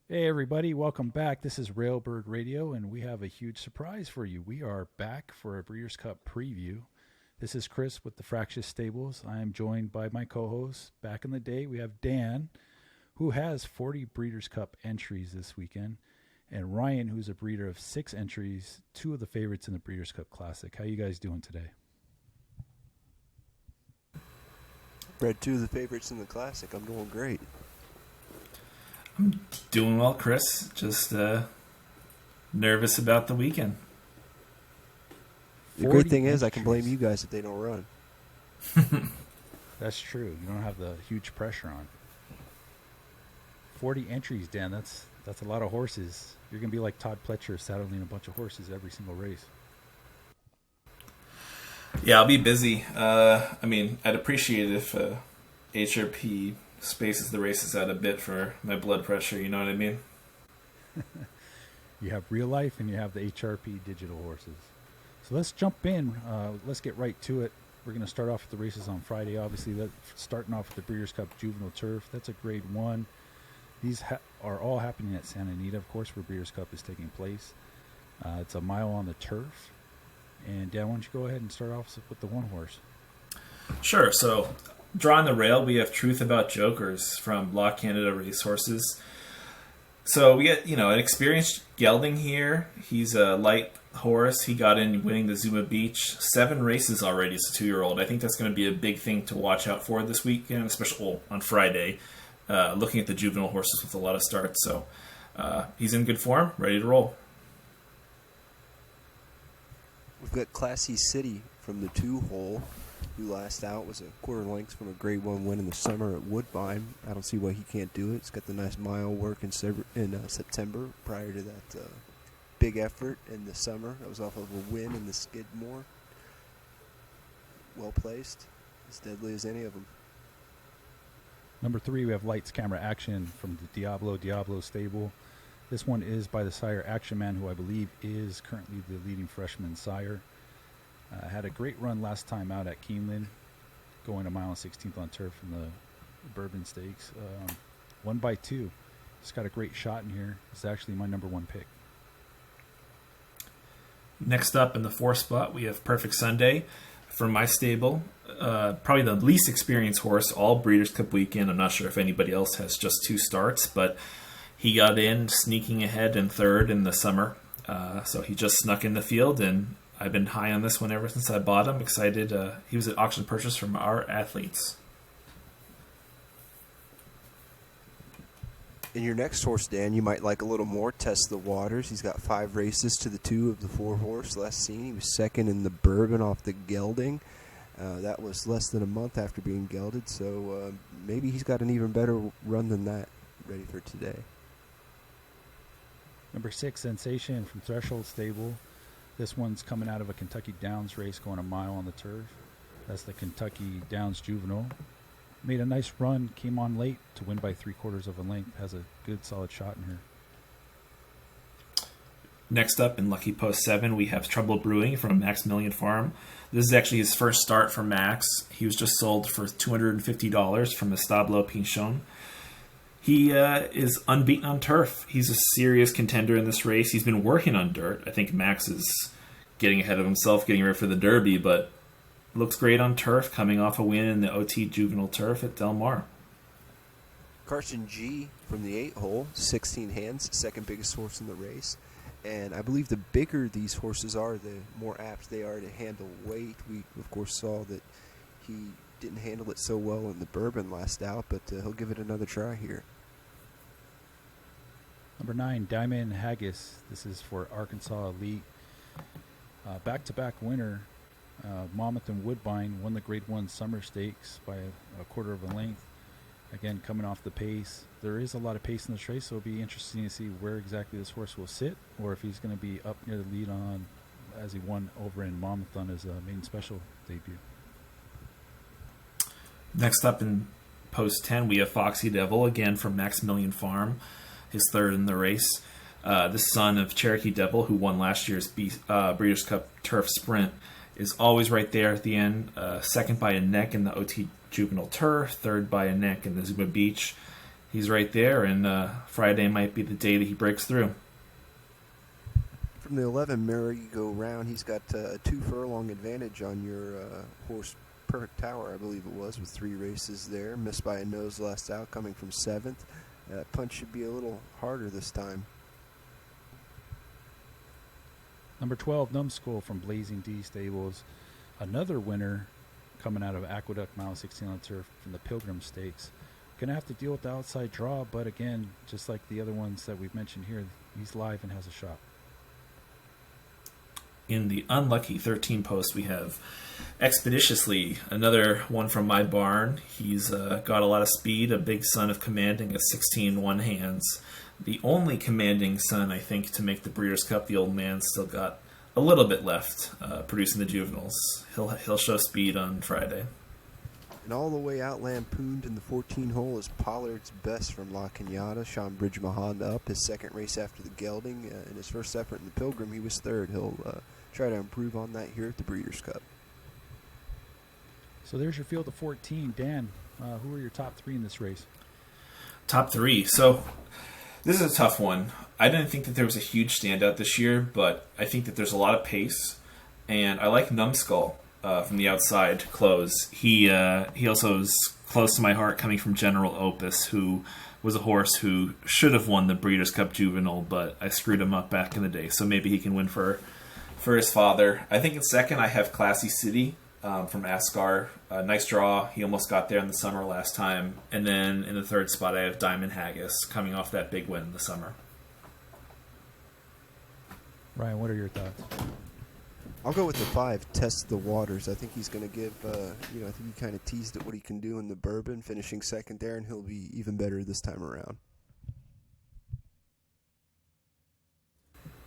Hey, everybody, welcome back. This is Railbird Radio, and we have a huge surprise for you. We are back for a Breeders' Cup preview. This is Chris with the Fractious Stables. I am joined by my co hosts. Back in the day, we have Dan, who has 40 Breeders' Cup entries this weekend, and Ryan, who's a breeder of 6 entries, two of the favorites in the Breeders' Cup Classic. How you guys doing today? Bred two of the favorites in the Classic. I'm doing great. I'm doing well, Chris. Just nervous about the weekend. The great thing is I can blame you guys if they don't run. That's true. You don't have the huge pressure on. 40 entries, Dan. That's a lot of horses. You're going to be like Todd Pletcher saddling a bunch of horses every single race. Yeah, I'll be busy. I'd appreciate it if HRP spaces the races out a bit for my blood pressure, you know what I mean? You have real life and you have the HRP digital horses. So let's jump in. Let's get right to it. We're going to start off with the races on Friday. Obviously, starting off with the Breeders' Cup Juvenile Turf. That's a grade 1. These are all happening at Santa Anita, of course, where Breeders' Cup is taking place. It's a mile on the turf. And Dan, why don't you go ahead and start off with the one horse? Sure. So, drawing the rail, we have Truth About Jokers from Law Canada Racehorses. So we get, an experienced gelding here. He's a light horse. He got in winning the Zuma Beach. 7 races already as a 2-year-old. I think that's going to be a big thing to watch out for this weekend, especially on Friday. Looking at the juvenile horses with a lot of starts. So he's in good form, ready to roll. We've got Classy City from the 2-hole, who last out was a quarter length from a grade 1 win in the summer at Woodbine. I don't see why he can't do it. It's got the nice mile work in September prior to that big effort in the summer. That was off of a win in the Skidmore. Well placed. As deadly as any of them. Number 3, we have Lights, Camera, Action from the Diablo stable. This one is by the sire Action Man, who I believe is currently the leading freshman sire. Had a great run last time out at Keeneland, going a mile and 16th on turf in the Bourbon Stakes. 1 by 2. It's got a great shot in here. It's actually my number 1 pick. Next up in the 4th spot, we have Perfect Sunday from my stable. Probably the least experienced horse all Breeders' Cup weekend. I'm not sure if anybody else has just 2 starts, but he got in sneaking ahead in 3rd in the summer. So he just snuck in the field, and I've been high on this one ever since I bought him. Excited. He was at auction purchase from our athletes. In your next horse, Dan, you might like a little more. Test the Waters. He's got 5 races to the 2 of the 4 horse. Last seen, he was 2nd in the Bourbon off the gelding. That was less than a month after being gelded, so maybe he's got an even better run than that ready for today. Number 6, Sensation from Threshold Stable. This one's coming out of a Kentucky Downs race, going a mile on the turf. That's the Kentucky Downs Juvenile. Made a nice run, came on late to win by 3/4 of a length. Has a good, solid shot in here. Next up in Lucky Post 7, we have Trouble Brewing from Maximilian Farm. This is actually his first start for Max. He was just sold for $250 from Establo Pinchon. He is unbeaten on turf. He's a serious contender in this race. He's been working on dirt. I think Max is getting ahead of himself, getting ready for the Derby, but looks great on turf, coming off a win in the OT Juvenile Turf at Del Mar. Carson G from the 8-hole, 16 hands, second biggest horse in the race. And I believe the bigger these horses are, the more apt they are to handle weight. We, of course, saw that he didn't handle it so well in the Bourbon last out, but he'll give it another try here. Number 9, Diamond Haggis. This is for Arkansas Elite. Back-to-back winner. Monmouth and Woodbine won the Grade 1 Summer Stakes by a quarter of a length. Again, coming off the pace. There is a lot of pace in this race, so it'll be interesting to see where exactly this horse will sit, or if he's going to be up near the lead on as he won over in Monmouth on his main special debut. Next up in Post 10, we have Foxy Devil, again from Maximilian Farm, his 3rd in the race. The son of Cherokee Devil, who won last year's Breeders' Cup Turf Sprint, is always right there at the end. 2nd by a neck in the OT Juvenile Turf, 3rd by a neck in the Zuma Beach. he's right there, and Friday might be the day that he breaks through. From the 11 merry-go-round, he's got a 2 furlong advantage on your horse Perfect Tower, I believe it was, with 3 races there. Missed by a nose last out, coming from 7th. Punch should be a little harder this time. Number 12, Numbskull from Blazing D Stables. Another winner coming out of Aqueduct Mile 16 on turf from the Pilgrim Stakes. Going to have to deal with the outside draw, but again, just like the other ones that we've mentioned here, he's live and has a shot. In the unlucky 13 post, we have Expeditiously, another one from my barn. He's got a lot of speed, a big son of commanding, a 16 one hands. The only commanding son, I think, to make the Breeders' Cup. The old man still got a little bit left producing the juveniles. He'll show speed on Friday. And all the way out lampooned in the 14 hole is Pollard's Best from La Cañada. Sean Bridge Mahon up, his second race after the gelding. In his first effort in the Pilgrim, he was third. He'll try to improve on that here at the Breeders' Cup. So there's your field of 14. Dan, who are your top 3 in this race? Top 3. So this is a tough one. I didn't think that there was a huge standout this year, but I think that there's a lot of pace. And I like Numbskull from the outside close. He also is close to my heart, coming from General Opus, who was a horse who should have won the Breeders' Cup Juvenile, but I screwed him up back in the day. So maybe he can win for his father. I think in second I have Classy City from Ascar. Nice draw. He almost got there in the summer last time. And then in the third spot I have Diamond Haggis, coming off that big win in the summer. Ryan, what are your thoughts? I'll go with the 5, Test the Waters. I think he's going to give, I think he kind of teased at what he can do in the Bourbon, finishing second there, and he'll be even better this time around.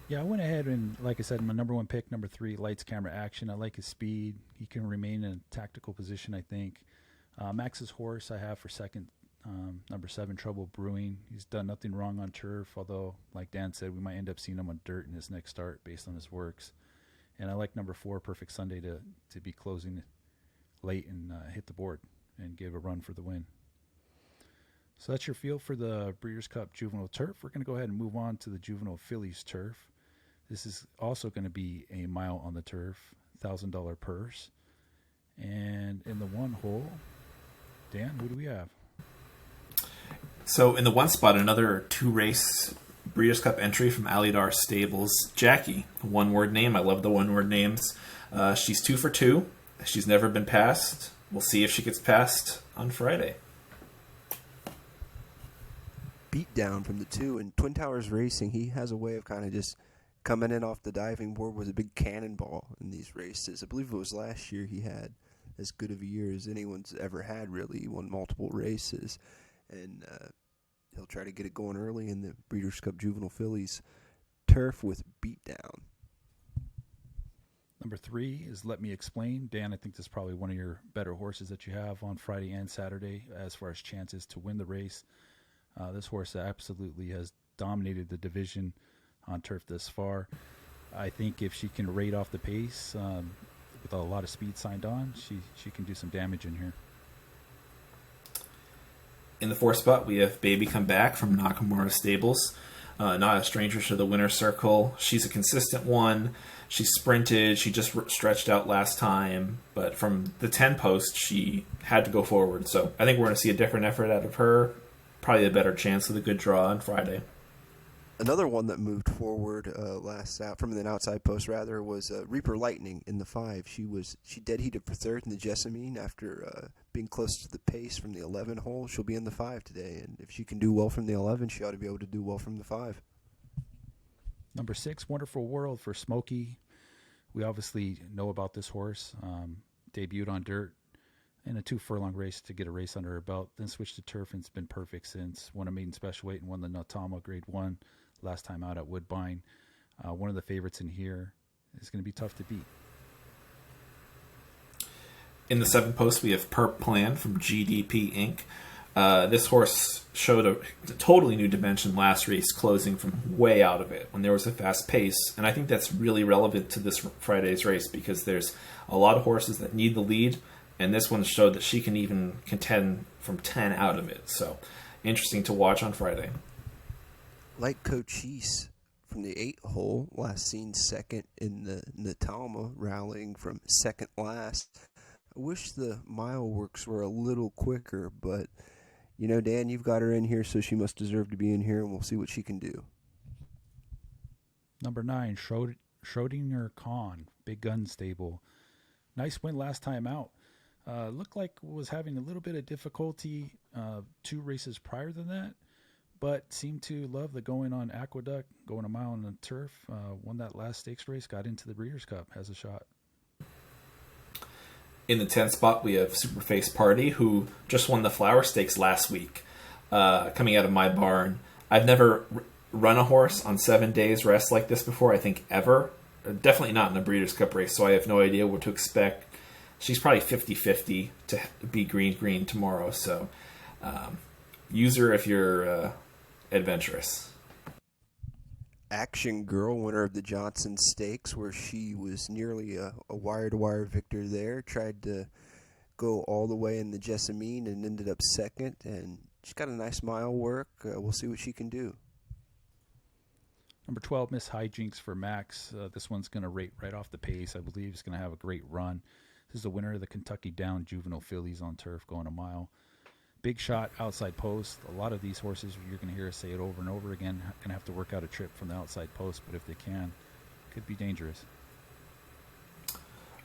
Yeah, I went ahead and, like I said, my number 1 pick, number 3, Lights, Camera, Action. I like his speed. He can remain in a tactical position, I think. Max's horse I have for second, number 7, Trouble Brewing. He's done nothing wrong on turf, although, like Dan said, we might end up seeing him on dirt in his next start based on his works. And I like number 4, Perfect Sunday, to be closing late and hit the board and give a run for the win. So that's your field for the Breeders' Cup Juvenile Turf. We're going to go ahead and move on to the Juvenile Fillies Turf. This is also going to be a mile on the turf, $1,000 purse. And in the 1 hole, Dan, who do we have? So in the 1 spot, another 2-race Breeders' Cup entry from Alidar Stables. Jackie, 1-word name. I love the 1-word names. She's 2 for 2. She's never been passed. We'll see if she gets passed on Friday. Beat down from the 2. And Twin Towers Racing, he has a way of kind of just coming in off the diving board with a big cannonball in these races. I believe it was last year he had as good of a year as anyone's ever had, really. He won multiple races. And he'll try to get it going early in the Breeders' Cup Juvenile Fillies turf with Beatdown. Number 3 is Let Me Explain. Dan, I think this is probably one of your better horses that you have on Friday and Saturday as far as chances to win the race. This horse absolutely has dominated the division on turf this far. I think if she can rate off the pace with a lot of speed signed on, she can do some damage in here. In the 4th spot, we have Baby Come Back from Nakamura Stables. Not a stranger to the winner's circle. She's a consistent one. She sprinted. She just stretched out last time. But from the 10 post, she had to go forward. So I think we're going to see a different effort out of her. Probably a better chance with a good draw on Friday. Another one that moved forward last out from the outside post rather was Reaper Lightning in the 5. She dead heated for third in the Jessamine after being close to the pace from the 11 hole. She'll be in the 5 today, and if she can do well from the 11, she ought to be able to do well from the 5. Number 6, Wonderful World for Smokey. We obviously know about this horse. Debuted on dirt in a 2 furlong race to get a race under her belt, then switched to turf and it's been perfect since. Won a maiden special weight and won the Natama Grade 1 last time out at Woodbine. One of the favorites in here is going to be tough to beat. In the 7th post, we have Perp Plan from GDP Inc. This horse showed a totally new dimension last race, closing from way out of it when there was a fast pace. And I think that's really relevant to this Friday's race because there's a lot of horses that need the lead, and this one showed that she can even contend from 10 out of it. So interesting to watch on Friday. Like Cochise from the 8 hole, last seen second in the Natalma, rallying from second last. I wish the mile works were a little quicker, but, Dan, you've got her in here, so she must deserve to be in here, and we'll see what she can do. Number 9, Schrodinger Kahn, Big Gun Stable. Nice win last time out. Looked like was having a little bit of difficulty 2 races prior than that, but seemed to love the going on Aqueduct, going a mile on the turf. Won that last stakes race, got into the Breeders' Cup, has a shot. In the 10th spot, we have Superface Party, who just won the Flower Stakes last week, coming out of my barn. I've never run a horse on 7 days rest like this before, I think ever. Definitely not in a Breeders' Cup race, so I have no idea what to expect. She's probably 50-50 to be green tomorrow, so use her if you're adventurous. Action Girl, winner of the Johnson Stakes, where she was nearly a wire-to-wire victor there. Tried to go all the way in the Jessamine and ended up second, and she's got a nice mile work. We'll see what she can do. Number 12, Miss Hijinks for Max. This one's going to rate right off the pace. I believe it's going to have a great run. This is the winner of the Kentucky Down Juvenile Fillies on turf, going a mile. Big shot, outside post. A lot of these horses, you're going to hear us say it over and over again, going to have to work out a trip from the outside post, but if they can, could be dangerous.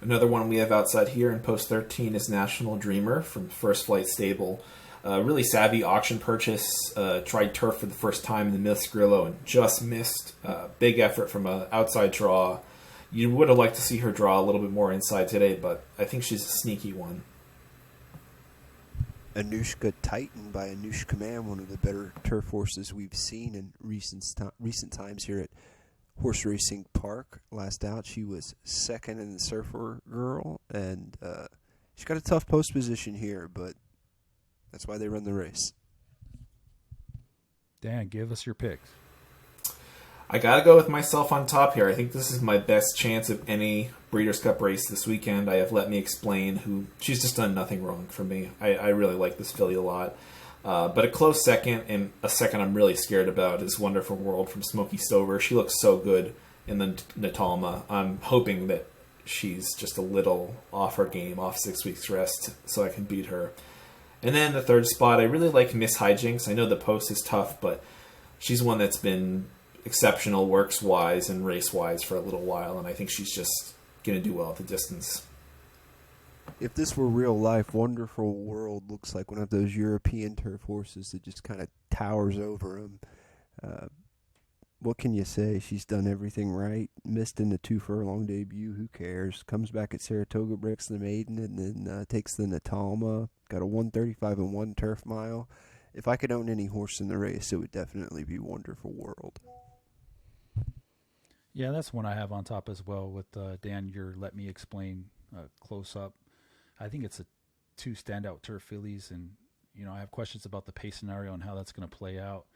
Another one we have outside here in post 13 is National Dreamer from First Flight Stable. Really savvy auction purchase. Tried turf for the first time in the Miss Grillo and just missed. Big effort from an outside draw. You would have liked to see her draw a little bit more inside today, but I think she's a sneaky one. Anushka Titan by Anushka Man, one of the better turf horses we've seen in recent times here at Horse Racing Park. Last out, she was second in the Surfer Girl, and she's got a tough post position here, but that's why they run the race. Dan, give us your picks. I got to go with myself on top here. I think this is my best chance of any Breeders' Cup race this weekend. I have Let Me Explain, who she's just done nothing wrong for me. I really like this filly a lot. But a close second, and a second I'm really scared about, is Wonderful World from Smokey Stover. She looks so good in the Natalma. I'm hoping that she's just a little off her game, off 6 weeks rest, so I can beat her. And then the third spot, I really like Miss Hijinks. I know the post is tough, but she's one that's been exceptional works-wise and race-wise for a little while, and I think she's just going to do well at the distance. If this were real life, Wonderful World looks like one of those European turf horses that just kind of towers over him. What can you say? She's done everything right. Missed in the 2 furlong debut. Who cares? Comes back at Saratoga, breaks the maiden, and then takes the Natalma. Got a 1:35-1 turf mile. If I could own any horse in the race, it would definitely be Wonderful World. Yeah, that's one I have on top as well with Dan, your Let Me Explain close up. I think it's 2 standout turf fillies, and I have questions about the pace scenario and how that's going to play out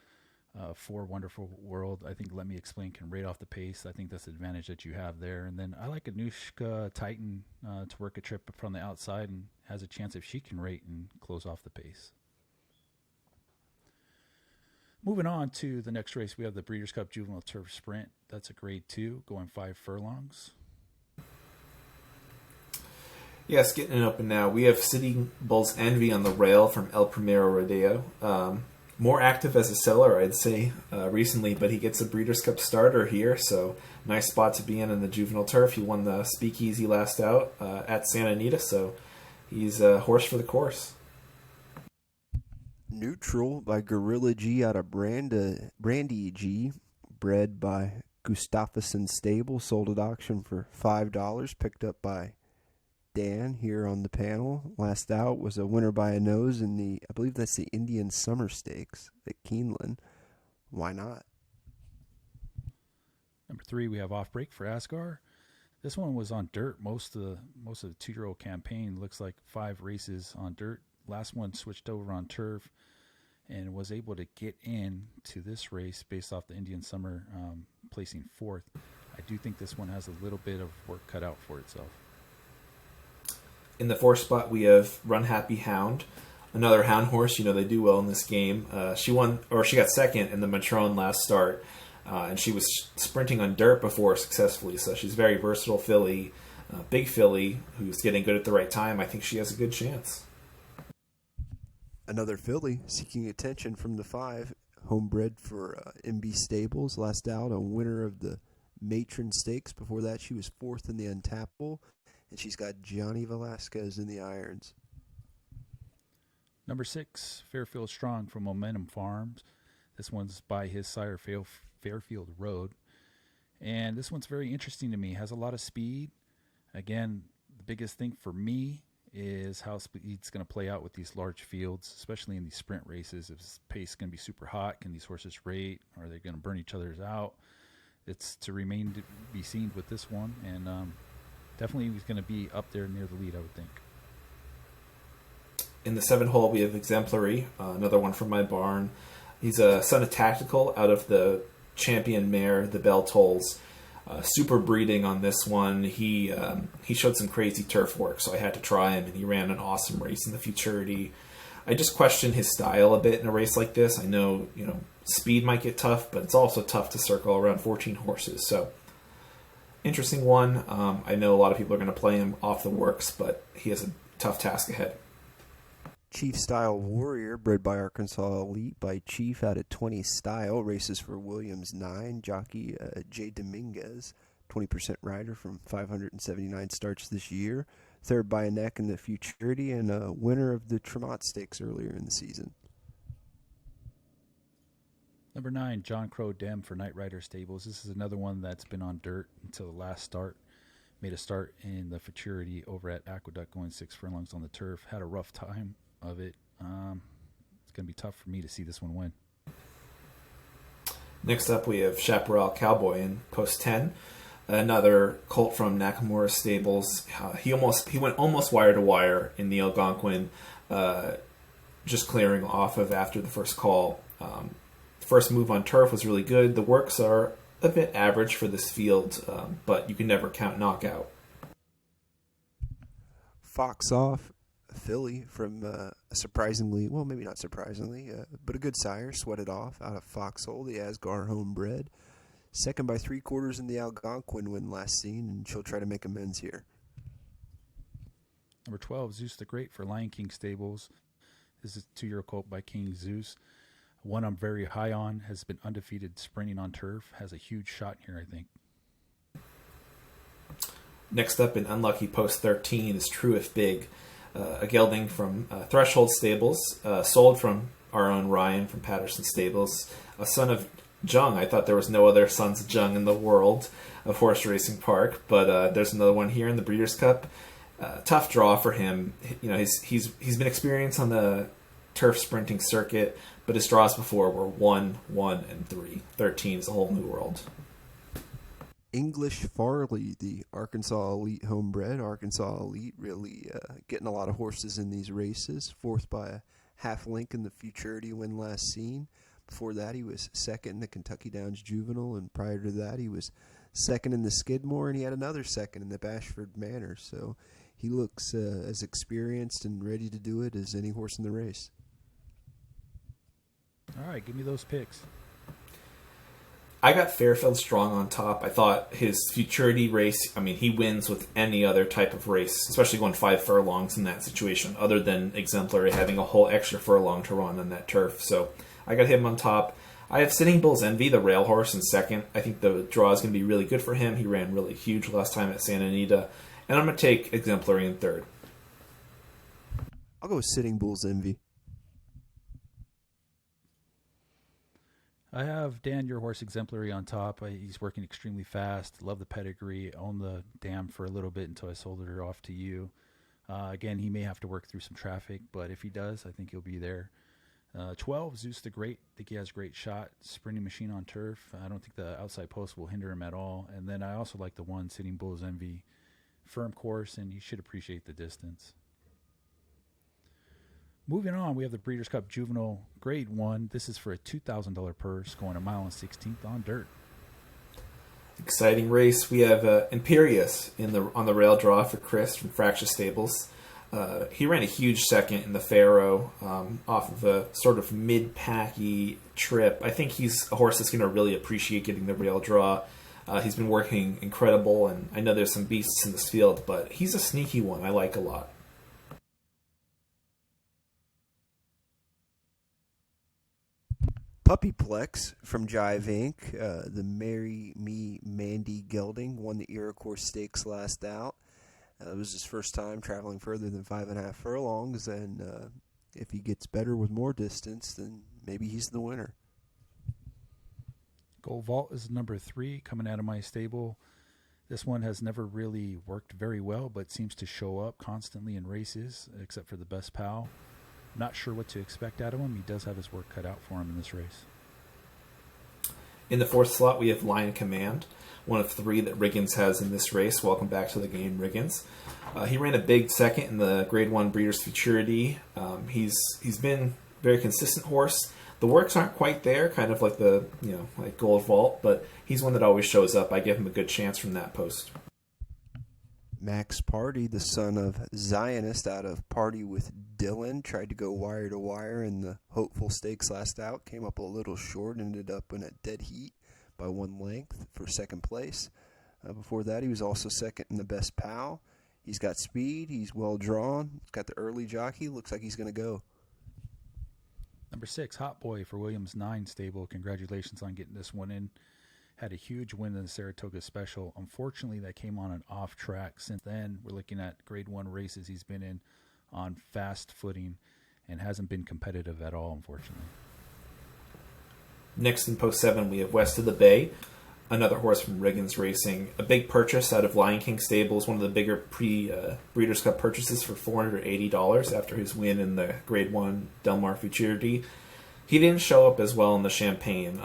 for Wonderful World. I think Let Me Explain can rate off the pace. I think that's the advantage that you have there. And then I like Anushka Titan to work a trip from the outside and has a chance if she can rate and close off the pace. Moving on to the next race, we have the Breeders' Cup Juvenile Turf Sprint. That's a grade 2, going 5 furlongs. Yes, getting it open now. We have Sitting Bull's Envy on the rail from El Primero Rodeo. More active as a seller, I'd say, recently, but he gets a Breeders' Cup starter here, so nice spot to be in the juvenile turf. He won the Speakeasy last out at Santa Anita, so he's a horse for the course. Neutral by Gorilla G out of Brandy G, bred by Gustafsson Stable, sold at auction for $5, picked up by Dan here on the panel. Last out was a winner by a nose in I believe that's the Indian Summer Stakes at Keeneland. Why not? Number 3, we have Off Break for Asgar. This one was on dirt most of the 2-year-old campaign. Looks like 5 races on dirt. Last one switched over on turf and was able to get in to this race based off the Indian Summer placing 4th. I do think this one has a little bit of work cut out for itself. In the 4th spot, we have Run Happy Hound. another hound horse. You know, they do well in this game. She won, or she got second in the Matron last start, and she was sprinting on dirt before successfully. So she's a very versatile filly, big filly who's getting good at the right time. I think she has a good chance. Another filly seeking attention from the 5, homebred for MB Stables. Last out, a winner of the Matron Stakes. Before that, she was 4th in the Untappable, and she's got Johnny Velasquez in the irons. Number 6, Fairfield Strong from Momentum Farms. This one's by his sire, Fairfield Road. And this one's very interesting to me. Has a lot of speed. Again, the biggest thing for me is how speed's going to play out with these large fields, especially in these sprint races. If this pace is going to be super hot, can these horses rate? Are they going to burn each other's out? It's to remain to be seen with this one. And definitely he's going to be up there near the lead, I would think. In the 7 hole, we have Exemplary, another one from my barn. He's a son of Tactical out of the champion mare, the Bell Tolls. Super breeding on this one. He showed some crazy turf work, so I had to try him, and he ran an awesome race in the Futurity. I just question his style a bit in a race like this. I know, speed might get tough, but it's also tough to circle around 14 horses. So, interesting one. I know a lot of people are going to play him off the works, but he has a tough task ahead. Chief Style Warrior, bred by Arkansas Elite by Chief out at 20 Style, races for Williams 9, jockey Jay Dominguez, 20% rider from 579 starts this year, third by a neck in the Futurity, and a winner of the Tremont Stakes earlier in the season. Number 9, John Crow Dem for Night Rider Stables. This is another one that's been on dirt until the last start. Made a start in the Futurity over at Aqueduct, going 6 furlongs on the turf. Had a rough time of it. It's going to be tough for me to see this one win. Next up, we have Chaparral Cowboy in post 10. Another colt from Nakamura Stables. He went almost wire to wire in the Algonquin, just clearing off of after the first call. First move on turf was really good. The works are a bit average for this field, but you can never count knockout. Fox Off, a filly from surprisingly, well, maybe not surprisingly, but a good sire, Sweated Off out of Foxhole, the Asgar homebred. Second by 3/4 in the Algonquin win last seen, and she'll try to make amends here. Number 12, Zeus the Great for Lion King Stables. This is a 2-year colt by King Zeus. One I'm very high on, has been undefeated sprinting on turf, has a huge shot here, I think. Next up in Unlucky Post 13 is True If Big, a gelding from Threshold Stables, sold from our own Ryan from Patterson Stables, a son of Jung. I thought there was no other sons of Jung in the world of horse racing park, but there's another one here in the Breeders' Cup. Tough draw for him. He's been experienced on the turf sprinting circuit, but his draws before were 1, 1, and 3. 13 is a whole new world. English Farley, the Arkansas Elite homebred. Arkansas Elite really getting a lot of horses in these races. 4th by a half length in the Futurity win last seen. Before that, he was 2nd in the Kentucky Downs Juvenile, and prior to that, he was 2nd in the Skidmore, and he had another 2nd in the Bashford Manor. So he looks as experienced and ready to do it as any horse in the race. All right, give me those picks. I got Fairfield Strong on top. I thought his Futurity race, he wins with any other type of race, especially going 5 furlongs in that situation, other than Exemplary having a whole extra furlong to run on that turf. So I got him on top. I have Sitting Bull's Envy, the rail horse, in second. I think the draw is going to be really good for him. He ran really huge last time at Santa Anita. And I'm going to take Exemplary in third. I'll go with Sitting Bull's Envy. I have Dan, Your Horse Exemplary on top. He's working extremely fast. Love the pedigree. Owned the dam for a little bit until I sold her off to you. Again, he may have to work through some traffic, but if he does, I think he'll be there. 12, Zeus the Great. I think he has a great shot. Sprinting machine on turf. I don't think the outside post will hinder him at all. And then I also like the one, Sitting Bull's Envy. Firm course, and he should appreciate the distance. Moving on, we have the Breeders' Cup Juvenile Grade 1. This is for a $2,000 purse, going a mile and 16th on dirt. Exciting race. We have Imperious on the rail draw for Chris from Fractious Stables. He ran a huge second in the Pharaoh off of a sort of mid-packy trip. I think he's a horse that's going to really appreciate getting the rail draw. He's been working incredible, and I know there's some beasts in this field, but he's a sneaky one I like a lot. Puppyplex from Jive Inc., the Marry Me Mandy gelding, won the Iroquois Stakes last out. It was his first time traveling further than 5.5 furlongs, and if he gets better with more distance, then maybe he's the winner. Gold Vault is number 3 coming out of my stable. This one has never really worked very well, but seems to show up constantly in races, except for the Best Pal. Not sure what to expect out of him. He does have his work cut out for him in this race. In the 4th slot, we have Lion Command, one of 3 that Riggins has in this race. Welcome back to the game, Riggins. He ran a big second in the Grade 1 Breeders' Futurity. He's been a very consistent horse. The works aren't quite there, kind of like like Gold Vault, but he's one that always shows up. I give him a good chance from that post. Max Party, the son of Zionist out of Party with Dylan, tried to go wire to wire in the Hopeful Stakes last out. Came up a little short, ended up in a dead heat by 1 length for second place. Before that, he was also second in the Best Pal. He's got speed. He's well drawn. He's got the early jockey. Looks like he's going to go. Number 6, Hot Boy for Williams 9 stable. Congratulations on getting this one in. Had a huge win in the Saratoga Special. Unfortunately, that came on an off track. Since then, we're looking at Grade 1 races he's been in on fast footing and hasn't been competitive at all, unfortunately. Next in post 7, we have West of the Bay, another horse from Riggins Racing. A big purchase out of Lion King Stables, one of the bigger Breeders' Cup purchases for $480 after his win in the Grade 1 Del Mar Futurity. He didn't show up as well in the Champagne.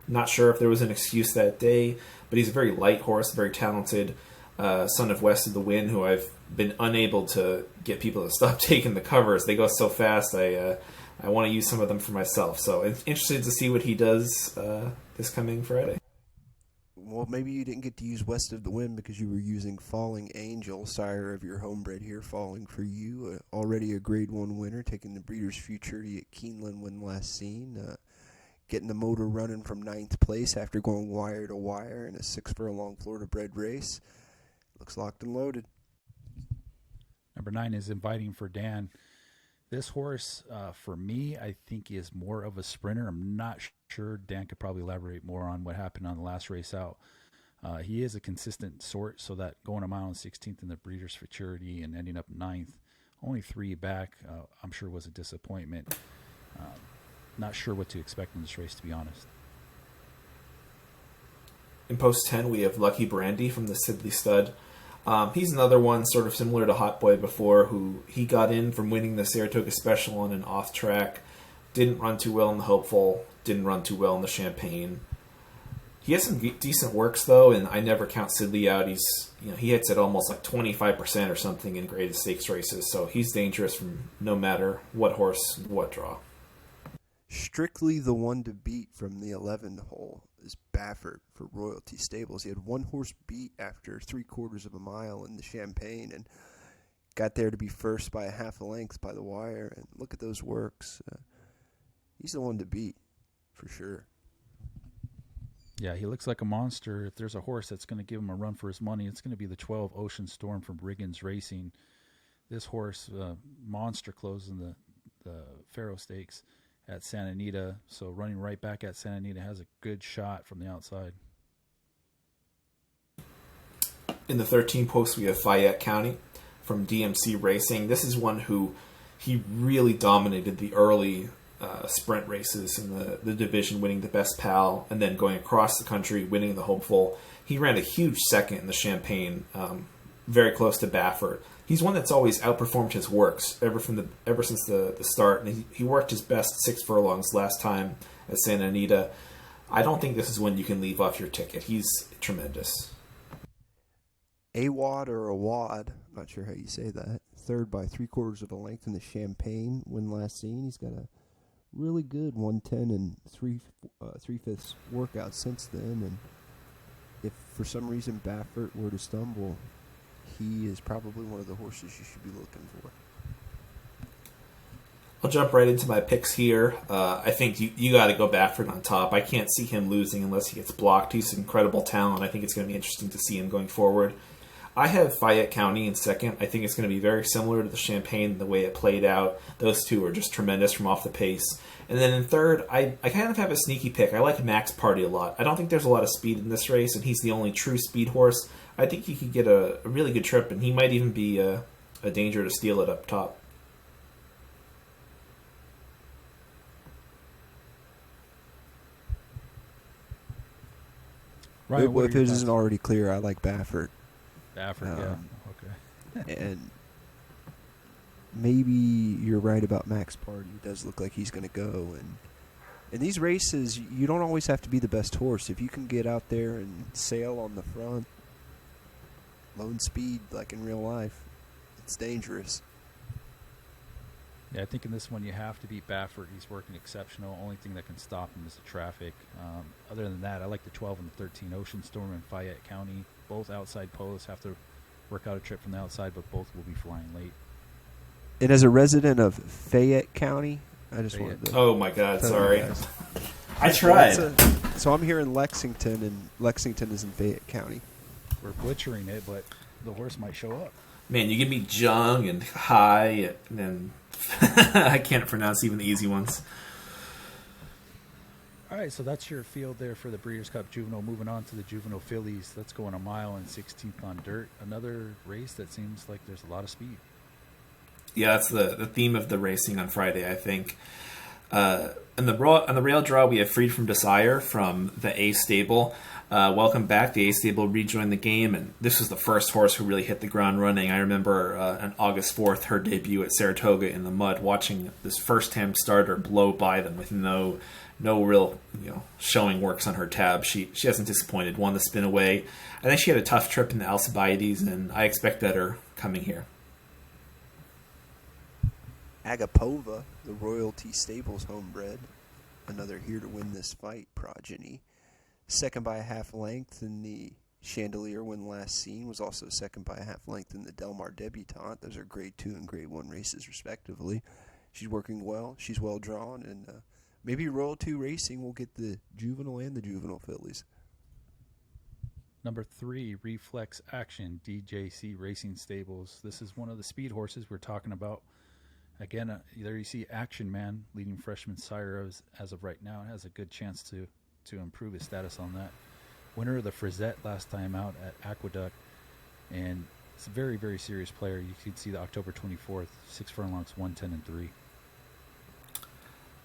Not sure if there was an excuse that day, but he's a very light horse, very talented son of West of the Wind, who I've been unable to get people to stop taking the covers. They go so fast, I want to use some of them for myself. So I'm interested to see what he does this coming Friday. Well, maybe you didn't get to use West of the Wind because you were using Falling Angel, sire of your homebred here, falling for you. Already a Grade 1 winner, taking the Breeders' Futurity at Keeneland when last seen. Getting the motor running from 9th place after going wire to wire in a 6 furlong Florida bred race. Looks locked and loaded. Number 9 is Inviting for Dan. This horse, for me, I think is more of a sprinter. I'm not sure. Dan could probably elaborate more on what happened on the last race out. He is a consistent sort, so that going a mile and 16th in the Breeders' Futurity and ending up 9th, only 3 back, I'm sure was a disappointment. Not sure what to expect in this race, to be honest. In post 10, we have Lucky Brandy from the Sidley Stud. He's another one sort of similar to Hot Boy before, who he got in from winning the Saratoga Special on an off track. Didn't run too well in the Hopeful. Didn't run too well in the Champagne. He has some decent works, though, and I never count Sidley out. He hits at almost like 25% or something in graded stakes races, so he's dangerous from no matter what horse, what draw. Strictly the one to beat from the 11th hole is Baffert for Royalty Stables. He had 1 horse beat after 3/4 of a mile in the Champagne and got there to be first by a half a length by the wire. And look at those works. He's the one to beat for sure. Yeah, he looks like a monster. If there's a horse that's going to give him a run for his money, it's going to be the 12 Ocean Storm from Riggins Racing. This horse, monster close in the Pharaoh Stakes at Santa Anita, so running right back at Santa Anita, has a good shot from the outside. In the 13 post, we have Fayette County from DMC Racing. This is one who he really dominated the early sprint races in the division, winning the Best Pal, and then going across the country, winning the Hopeful. He ran a huge second in the Champagne, very close to Baffert. He's one that's always outperformed his works ever since the start, and he worked his best 6 furlongs last time at Santa Anita. I don't think this is one you can leave off your ticket. He's tremendous. Awad or Awad, not sure how you say that. Third by 3/4 of a length in the Champagne when last seen. He's got a really good 110 and 3/5 workout since then. And if for some reason Baffert were to stumble, he is probably one of the horses you should be looking for. I'll jump right into my picks here. I think you got to go Baffert on top. I can't see him losing unless he gets blocked. He's an incredible talent. I think it's going to be interesting to see him going forward. I have Fayette County in second. I think it's going to be very similar to the Champagne, the way it played out. Those two are just tremendous from off the pace. And then in third, I kind of have a sneaky pick. I like Max Party a lot. I don't think there's a lot of speed in this race, and he's the only true speed horse. I think he could get a really good trip, and he might even be a danger to steal it up top. Ryan, If it isn't already clear, I like Baffert. Baffert, yeah. Okay. And maybe you're right about Max Party. It does look like he's going to go. And in these races, you don't always have to be the best horse. If you can get out there and sail on the front, lone speed like in real life, it's dangerous. Yeah, I think in this one you have to beat Baffert. He's working exceptional. Only thing that can stop him is the traffic. Other than that, I like the 12 and the 13, Ocean Storm and Fayette County. Both outside posts have to work out a trip from the outside, but both will be flying late. And as a resident of Fayette County, I just wanted to... Oh, my God, sorry. I tried. So I'm here in Lexington, and Lexington is in Fayette County. We're butchering it, but the horse might show up. Man, you give me Jung and High, and then I can't pronounce even the easy ones. All right, so that's your field there for the Breeders' Cup Juvenile. Moving on to the Juvenile Fillies. Let's go in a mile and 16th on dirt. Another race that seems like there's a lot of speed. Yeah, that's the theme of the racing on Friday, I think. On the rail draw, we have Freed from Desire from the A stable. Welcome back. The A stable rejoined the game, and this was the first horse who really hit the ground running. I remember on August 4th, her debut at Saratoga in the mud, watching this first-time starter blow by them with no real showing works on her tab. She hasn't disappointed. Won the spin away. I think she had a tough trip in the Alcibiades, and I expect better coming here. Agapova, the Royalty Stables homebred, another here to win this fight progeny. Second by a half length in the Chandelier when last seen, was also second by a half length in the Del Mar Debutante. Those are grade 2 and grade 1 races respectively. She's working well, she's well drawn, and maybe Royalty Racing will get the juvenile and the juvenile fillies. Number 3, Reflex Action, DJC Racing Stables. This is one of the speed horses we're talking about. Again, there you see Action Man, leading freshman sire as of right now. Has a good chance to improve his status on that. Winner of the Frizette last time out at Aqueduct. And it's a very, very serious player. You can see the October 24th, 6 furlongs, 110 and 3.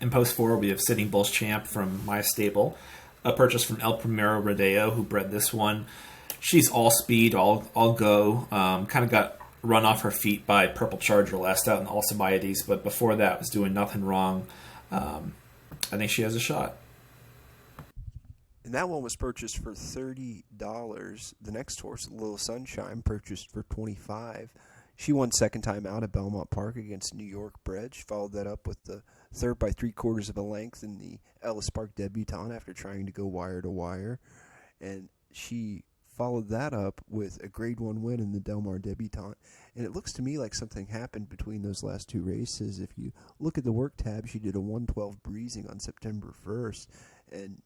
In post 4, we have Sitting Bull's Champ from my stable. A purchase from El Primero Rodeo, who bred this one. She's all speed, all go. Kind of got run off her feet by Purple Charger last out in the Alcibiades, but before that was doing nothing wrong. I think she has a shot. And that one was purchased for $30. The next horse, Little Sunshine, purchased for $25. She won second time out at Belmont Park against New York bred. She followed that up with the third by 3/4 of a length in the Ellis Park Debutante after trying to go wire to wire. And she followed that up with a grade 1 win in the Del Mar Debutante. And it looks to me like something happened between those last two races. If you look at the work tab, she did a 112 breezing on September 1st. And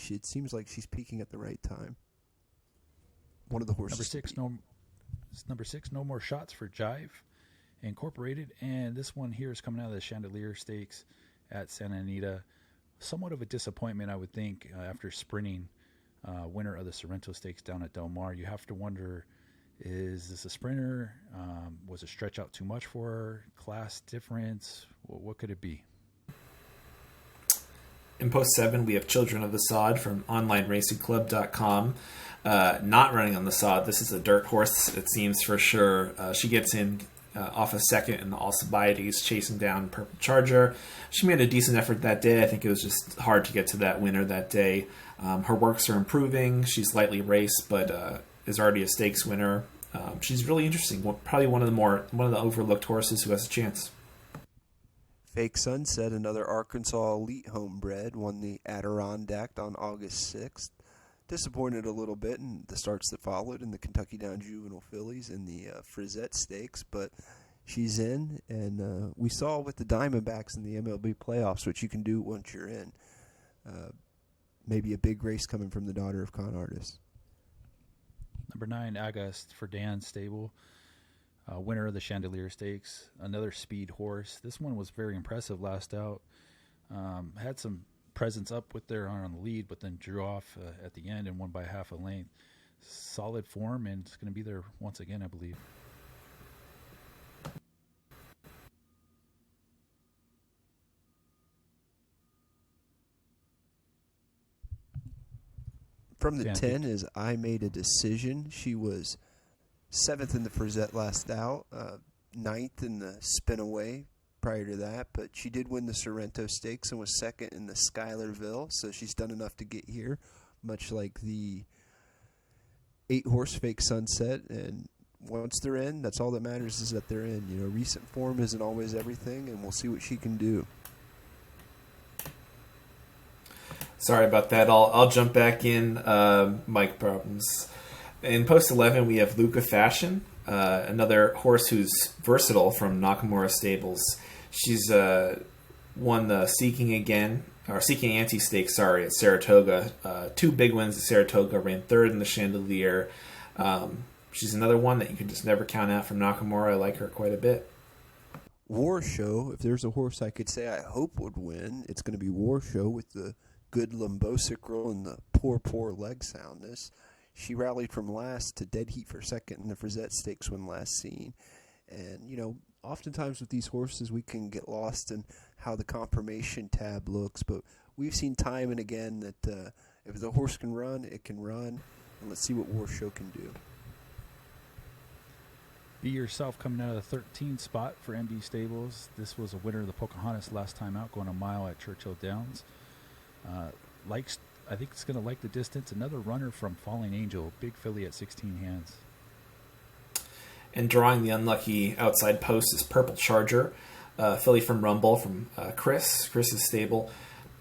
it seems like she's peaking at the right time. One of the horses. Number six, No More Shots for Jive Incorporated. And this one here is coming out of the Chandelier Stakes at Santa Anita. Somewhat of a disappointment, I would think, after sprinting winner of the Sorrento Stakes down at Del Mar. You have to wonder, is this a sprinter? Was it stretch out too much for her? Class difference? What could it be? In post 7, we have Children of the Sod from OnlineRacingClub.com. Not running on the sod. This is a dirt horse, it seems for sure. She gets in off a second in the Alcibiades, chasing down Purple Charger. She made a decent effort that day. I think it was just hard to get to that winner that day. Her works are improving. She's lightly raced, but is already a stakes winner. She's really interesting. Probably one of the overlooked horses who has a chance. Fake Sunset, another Arkansas elite homebred, won the Adirondack on August 6th. disappointed a little bit in the starts that followed in the Kentucky Down Juvenile Fillies and the Frizette Stakes, but she's in, and we saw with the Diamondbacks in the MLB playoffs what you can do once you're in. Maybe a big race coming from the daughter of con artist. Number 9, August for Dan's stable. Winner of the Chandelier Stakes. Another speed horse. This one was very impressive last out. Had some presence up with there on the lead, but then drew off at the end and won by half a length. Solid form, and it's going to be there once again, I believe. From the 10 is I Made a Decision. She was 7th in the Frizette last out, 9th in the Spinaway prior to that, but she did win the Sorrento Stakes and was 2nd in the Schuylerville, so she's done enough to get here, much like the 8-horse Fake Sunset. And once they're in, that's all that matters, is that they're in. You know, recent form isn't always everything, and we'll see what she can do. Sorry about that. I'll jump back in. Mic problems. In post 11, we have Luca Fashion, another horse who's versatile from Nakamura Stables. She's won the Seeking Ante Stakes, at Saratoga. 2 big wins at Saratoga, ran 3rd in the Chandelier. She's another one that you can just never count out from Nakamura. I like her quite a bit. War Show, if there's a horse I could say I hope would win, it's going to be War Show with the good lumbosacral and the poor leg soundness. She rallied from last to dead heat for 2nd in the Frizette Stakes when last seen. And, you know, oftentimes with these horses we can get lost in how the confirmation tab looks, but we've seen time and again that if the horse can run, it can run. And let's see what War Show can do. Be Yourself coming out of the 13th spot for MB Stables. This was a winner of the Pocahontas last time out, going a mile at Churchill Downs. I think it's going to like the distance. Another runner from Falling Angel, big filly at 16 hands. And drawing the unlucky outside post is Purple Charger, filly from Rumble from Chris's stable.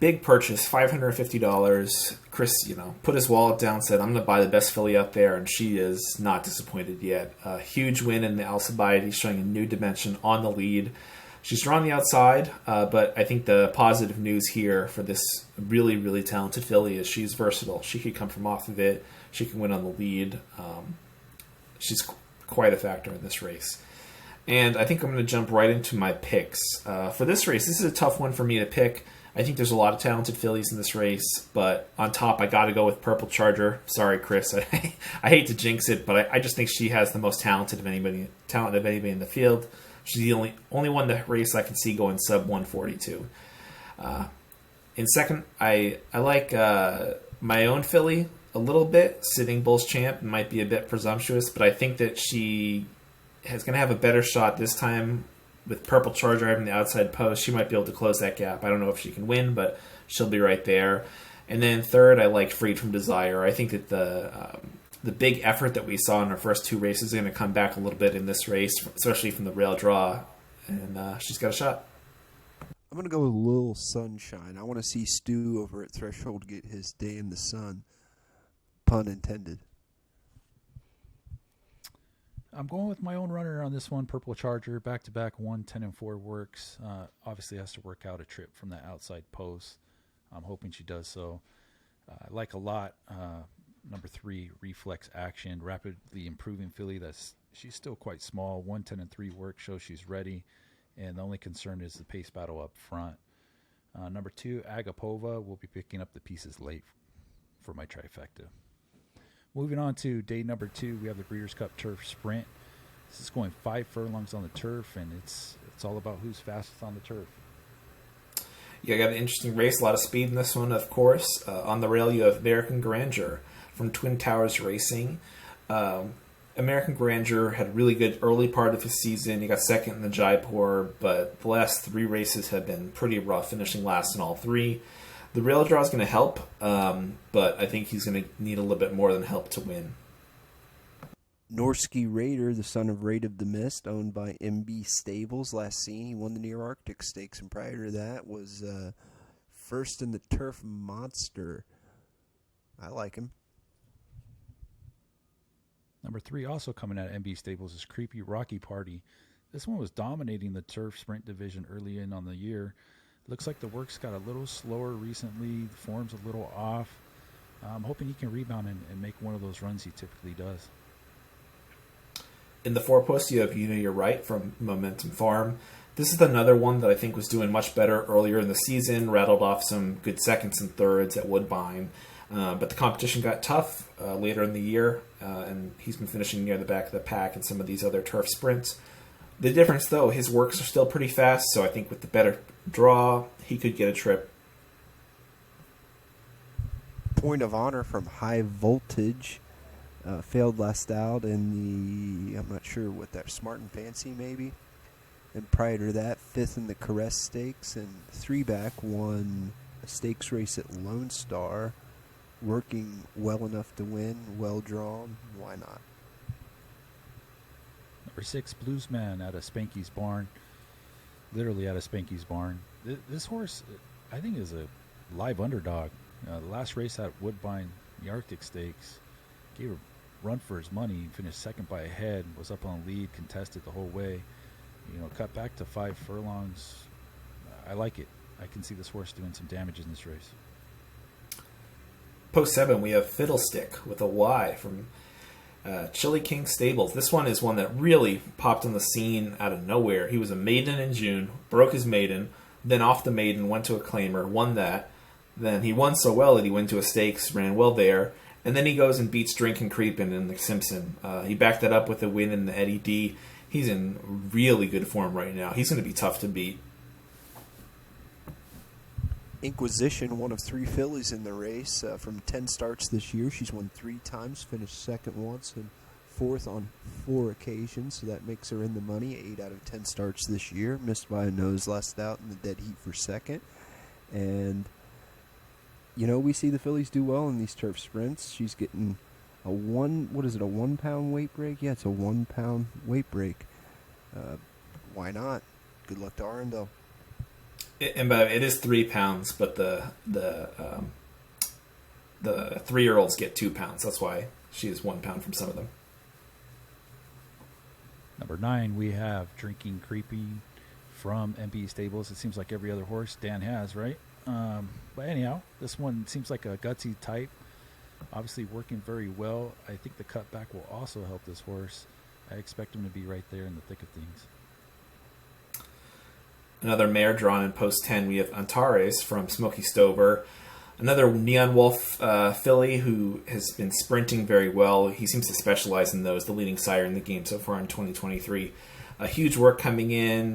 Big purchase, $550. Chris, put his wallet down, said, I'm going to buy the best filly out there, and she is not disappointed yet. A huge win in the Alcibiades, showing a new dimension on the lead. She's drawn the outside, but I think the positive news here for this really, really talented filly is she's versatile. She could come from off of it. She can win on the lead. She's quite a factor in this race. And I think I'm going to jump right into my picks. For this race, this is a tough one for me to pick. I think there's a lot of talented fillies in this race, but on top, I got to go with Purple Charger. Sorry, Chris. I hate to jinx it, but I just think she has the most talent of anybody in the field. She's the only one the race I can see going sub 142. In second, I like my own filly a little bit. Sitting Bull's Champ might be a bit presumptuous, but I think that she is going to have a better shot this time with Purple Charger having the outside post. She might be able to close that gap. I don't know if she can win, but she'll be right there. And then third, I like Freed from Desire. I think that the big effort that we saw in our first 2 races is going to come back a little bit in this race, especially from the rail draw, and she's got a shot. I'm going to go with Lil Sunshine. I want to see Stu over at Threshold get his day in the sun. Pun intended. I'm going with my own runner on this one, Purple Charger. Back-to-back 1, 10, and 4 works. Obviously has to work out a trip from that outside post. I'm hoping she does so. I like a lot. Number 3, Reflex Action, rapidly improving filly. She's still quite small. 1, 10, and 3 work shows she's ready, and the only concern is the pace battle up front. Number 2, Agapova, will be picking up the pieces late for my trifecta. Moving on to day number 2, we have the Breeders' Cup Turf Sprint. This is going 5 furlongs on the turf, and it's all about who's fastest on the turf. Yeah, got an interesting race, a lot of speed in this one, of course. On the rail, you have American Grandeur from Twin Towers Racing. American Grandeur had a really good early part of his season. He got second in the Jaipur, but the last 3 races have been pretty rough, finishing last in all 3. The rail draw is going to help, but I think he's going to need a little bit more than help to win. Norsky Raider, the son of Raid of the Mist, owned by MB Stables. Last seen, he won the Near Arctic Stakes, and prior to that was first in the Turf Monster. I like him. Number 3, also coming out of MB Stables, is Creepy Rocky Party. This one was dominating the turf sprint division early in on the year. Looks like the work's got a little slower recently. The form's a little off. I'm hoping he can rebound and make one of those runs he typically does. In the 4-post, you have You're Right from Momentum Farm. This is another one that I think was doing much better earlier in the season, rattled off some good seconds and thirds at Woodbine. But the competition got tough later in the year, and he's been finishing near the back of the pack in some of these other turf sprints. The difference, though, his works are still pretty fast, so I think with the better draw, he could get a trip. Point of Honor from High Voltage. Failed last out in the, I'm not sure what that, Smart and Fancy maybe. And prior to that, 5th in the Caress Stakes, and 3-back won a stakes race at Lone Star. Working well enough to win, well drawn, why not? Number 6, Bluesman out of Spanky's Barn. Literally out of Spanky's Barn. This horse, I think, is a live underdog. The last race at Woodbine, the Arctic Stakes, gave a run for his money, finished second by a head, was up on lead, contested the whole way. Cut back to 5 furlongs. I like it. I can see this horse doing some damage in this race. Post 7, we have Fiddlestick with a Y from Chili King Stables. This one is one that really popped on the scene out of nowhere. He was a maiden in June, broke his maiden, then off the maiden, went to a claimer, won that. Then he won so well that he went to a stakes, ran well there, and then he goes and beats Drinkin' Creepin' in the Simpson. He backed that up with a win in the Eddie D. He's in really good form right now. He's going to be tough to beat. Inquisition, one of 3 fillies in the race. From 10 starts this year, she's won 3 times, finished second once, and 4th on 4 occasions, so that makes her in the money. 8 out of 10 starts this year. Missed by a nose last out in the dead heat for second. And, we see the fillies do well in these turf sprints. She's getting a 1 pound weight break? Yeah, it's a 1 pound weight break. Why not? Good luck to Arundel. It is 3 pounds, but the 3-year-olds get 2 pounds. That's why she is 1 pound from some of them. Number 9, we have Drinking Creepy from MB Stables. It seems like every other horse Dan has, right? But anyhow, this one seems like a gutsy type. Obviously working very well. I think the cutback will also help this horse. I expect him to be right there in the thick of things. Another mare drawn in post 10, we have Antares from Smoky Stover. Another Neon Wolf filly who has been sprinting very well. He seems to specialize in those, the leading sire in the game so far in 2023. A huge work coming in,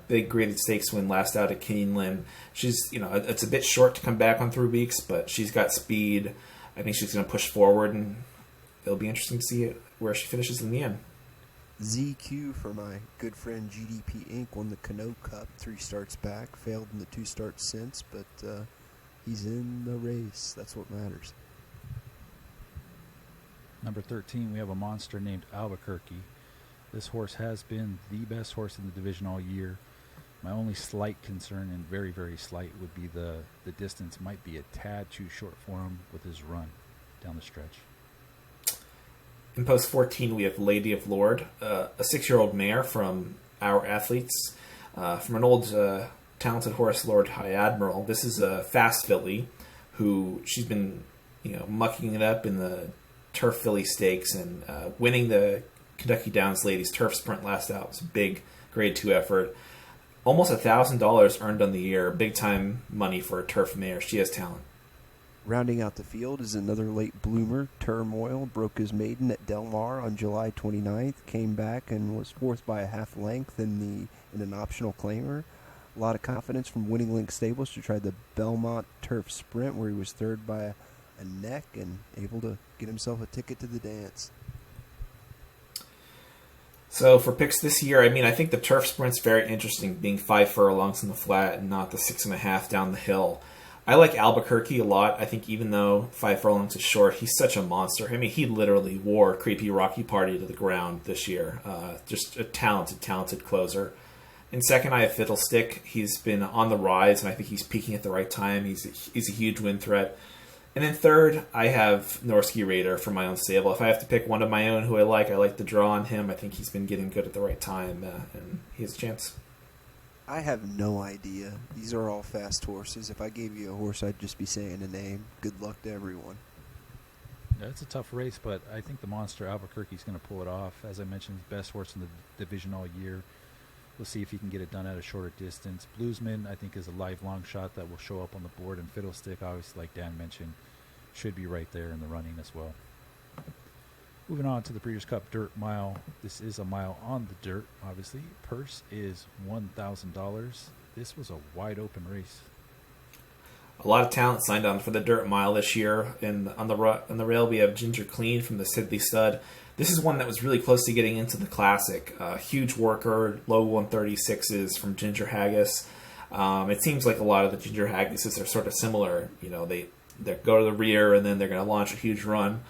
big graded stakes win last out at Keeneland. She's, it's a bit short to come back on 3 weeks, but she's got speed. I think she's going to push forward, and it'll be interesting to see where she finishes in the end. ZQ for my good friend GDP Inc. won the Cano Cup 3 starts back, failed in the 2 starts since, but he's in the race. That's what matters. Number 13, we have a monster named Albuquerque. This horse has been the best horse in the division all year. My only slight concern, and very, very slight, would be the distance might be a tad too short for him with his run down the stretch. In post 14, we have Lady of Lord, a 6-year-old mare from Our Athletes, from an old talented horse, Lord High Admiral. This is a fast filly who she's been, mucking it up in the turf filly stakes and winning the Kentucky Downs Ladies turf sprint last out. It was a big grade 2 effort. Almost $1,000 earned on the year, big time money for a turf mare. She has talent. Rounding out the field is another late bloomer, Turmoil. Broke his maiden at Del Mar on July 29th. Came back and was 4th by a half length in an optional claimer. A lot of confidence from Winning Link Stables to try the Belmont Turf Sprint, where he was 3rd by a neck and able to get himself a ticket to the dance. So for picks this year, I think the turf sprint's very interesting, being 5 furlongs in the flat and not the 6.5 down the hill. I like Albuquerque a lot. I think even though 5 furlongs is short, he's such a monster. He literally wore Creepy Rocky Party to the ground this year. Just a talented closer. In second, I have Fiddlestick. He's been on the rise, and I think he's peaking at the right time. He's a huge win threat. And then third, I have Norski Raider for my own stable. If I have to pick one of my own who I like the draw on him. I think he's been getting good at the right time, and he has a chance. I have no idea. These are all fast horses. If I gave you a horse, I'd just be saying a name. Good luck to everyone. Yeah, it's a tough race, but I think the Monster Albuquerque's going to pull it off. As I mentioned, best horse in the division all year. We'll see if he can get it done at a shorter distance. Bluesman, I think, is a live long shot that will show up on the board. And Fiddlestick, obviously, like Dan mentioned, should be right there in the running as well. Moving on to the Breeders' Cup Dirt Mile. This is a mile on the dirt, obviously. Purse is $1,000. This was a wide open race. A lot of talent signed on for the Dirt Mile this year. On the rail, we have Ginger Clean from the Sidley Stud. This is one that was really close to getting into the Classic. Huge worker, low 136s from Ginger Haggis. It seems like a lot of the Ginger Haggises are sort of similar. You know, they go to the rear and then they're going to launch a huge run.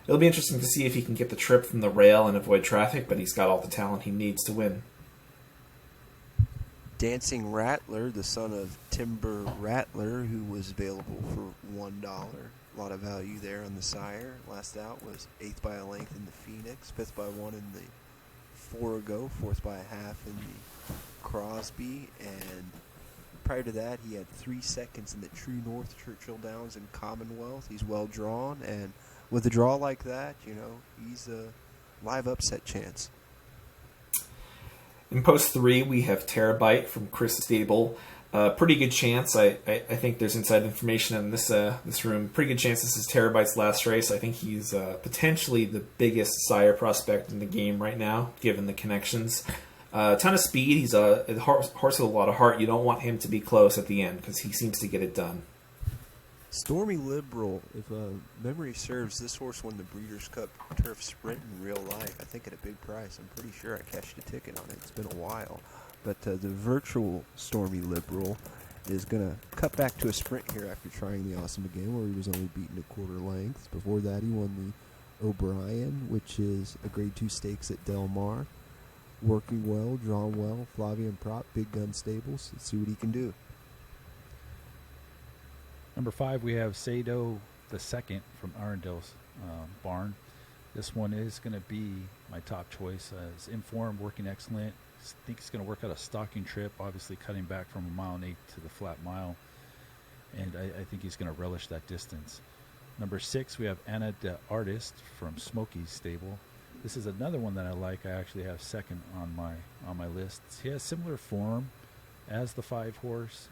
It'll be interesting to see if he can get the trip from the rail and avoid traffic, but he's got all the talent he needs to win. Dancing Rattler, the son of Timber Rattler, who was available for $1. A lot of value there on the sire. Last out was 8th by a length in the Phoenix, 5th by 1 in the Forago, 4th by a half in the Crosby, and prior to that he had 3 seconds in the True North, Churchill Downs, and Commonwealth. He's well drawn, and with a draw like that, you know, he's a live upset chance. In post 3, we have Terabyte from Chris Stable. Pretty good chance. I think there's inside information in this room. Pretty good chance this is Terabyte's last race. I think he's potentially the biggest sire prospect in the game right now, given the connections. A ton of speed. He's a horse with a lot of heart. You don't want him to be close at the end because he seems to get it done. Stormy Liberal, if memory serves, this horse won the Breeders' Cup Turf Sprint in real life. I think at a big price. I'm pretty sure I cashed a ticket on it. It's been a while. But the virtual Stormy Liberal is going to cut back to a sprint here after trying the Awesome again, where he was only beaten a quarter length. Before that, he won the O'Brien, which is a Grade 2 stakes at Del Mar. Working well, drawn well, Flavian Prop, Big Gun Stables. Let's see what he can do. Number 5, we have Sado the Second from Arundel's barn. This one is going to be my top choice. It's informed, working excellent. I think he's going to work out a stalking trip, obviously cutting back from 1.8 miles to the flat mile. And I think he's going to relish that distance. Number 6, we have Anna the Artist from Smokey's stable. This is another one that I like. I actually have second on my list. He has similar form as the 5 horse.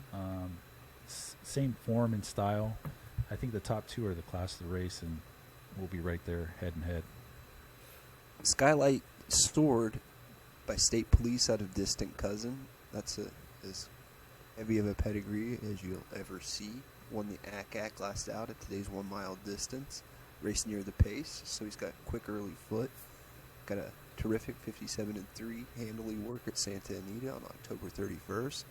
Same form and style. I think the top 2 are the class of the race, and we'll be right there head and head. Skylight Sword by State Police out of Distant Cousin. That's as heavy of a pedigree as you'll ever see. Won the ACAC last out at today's 1 mile distance. Raced near the pace, so he's got quick early foot. Got a terrific 57-3 handily work at Santa Anita on October 31st.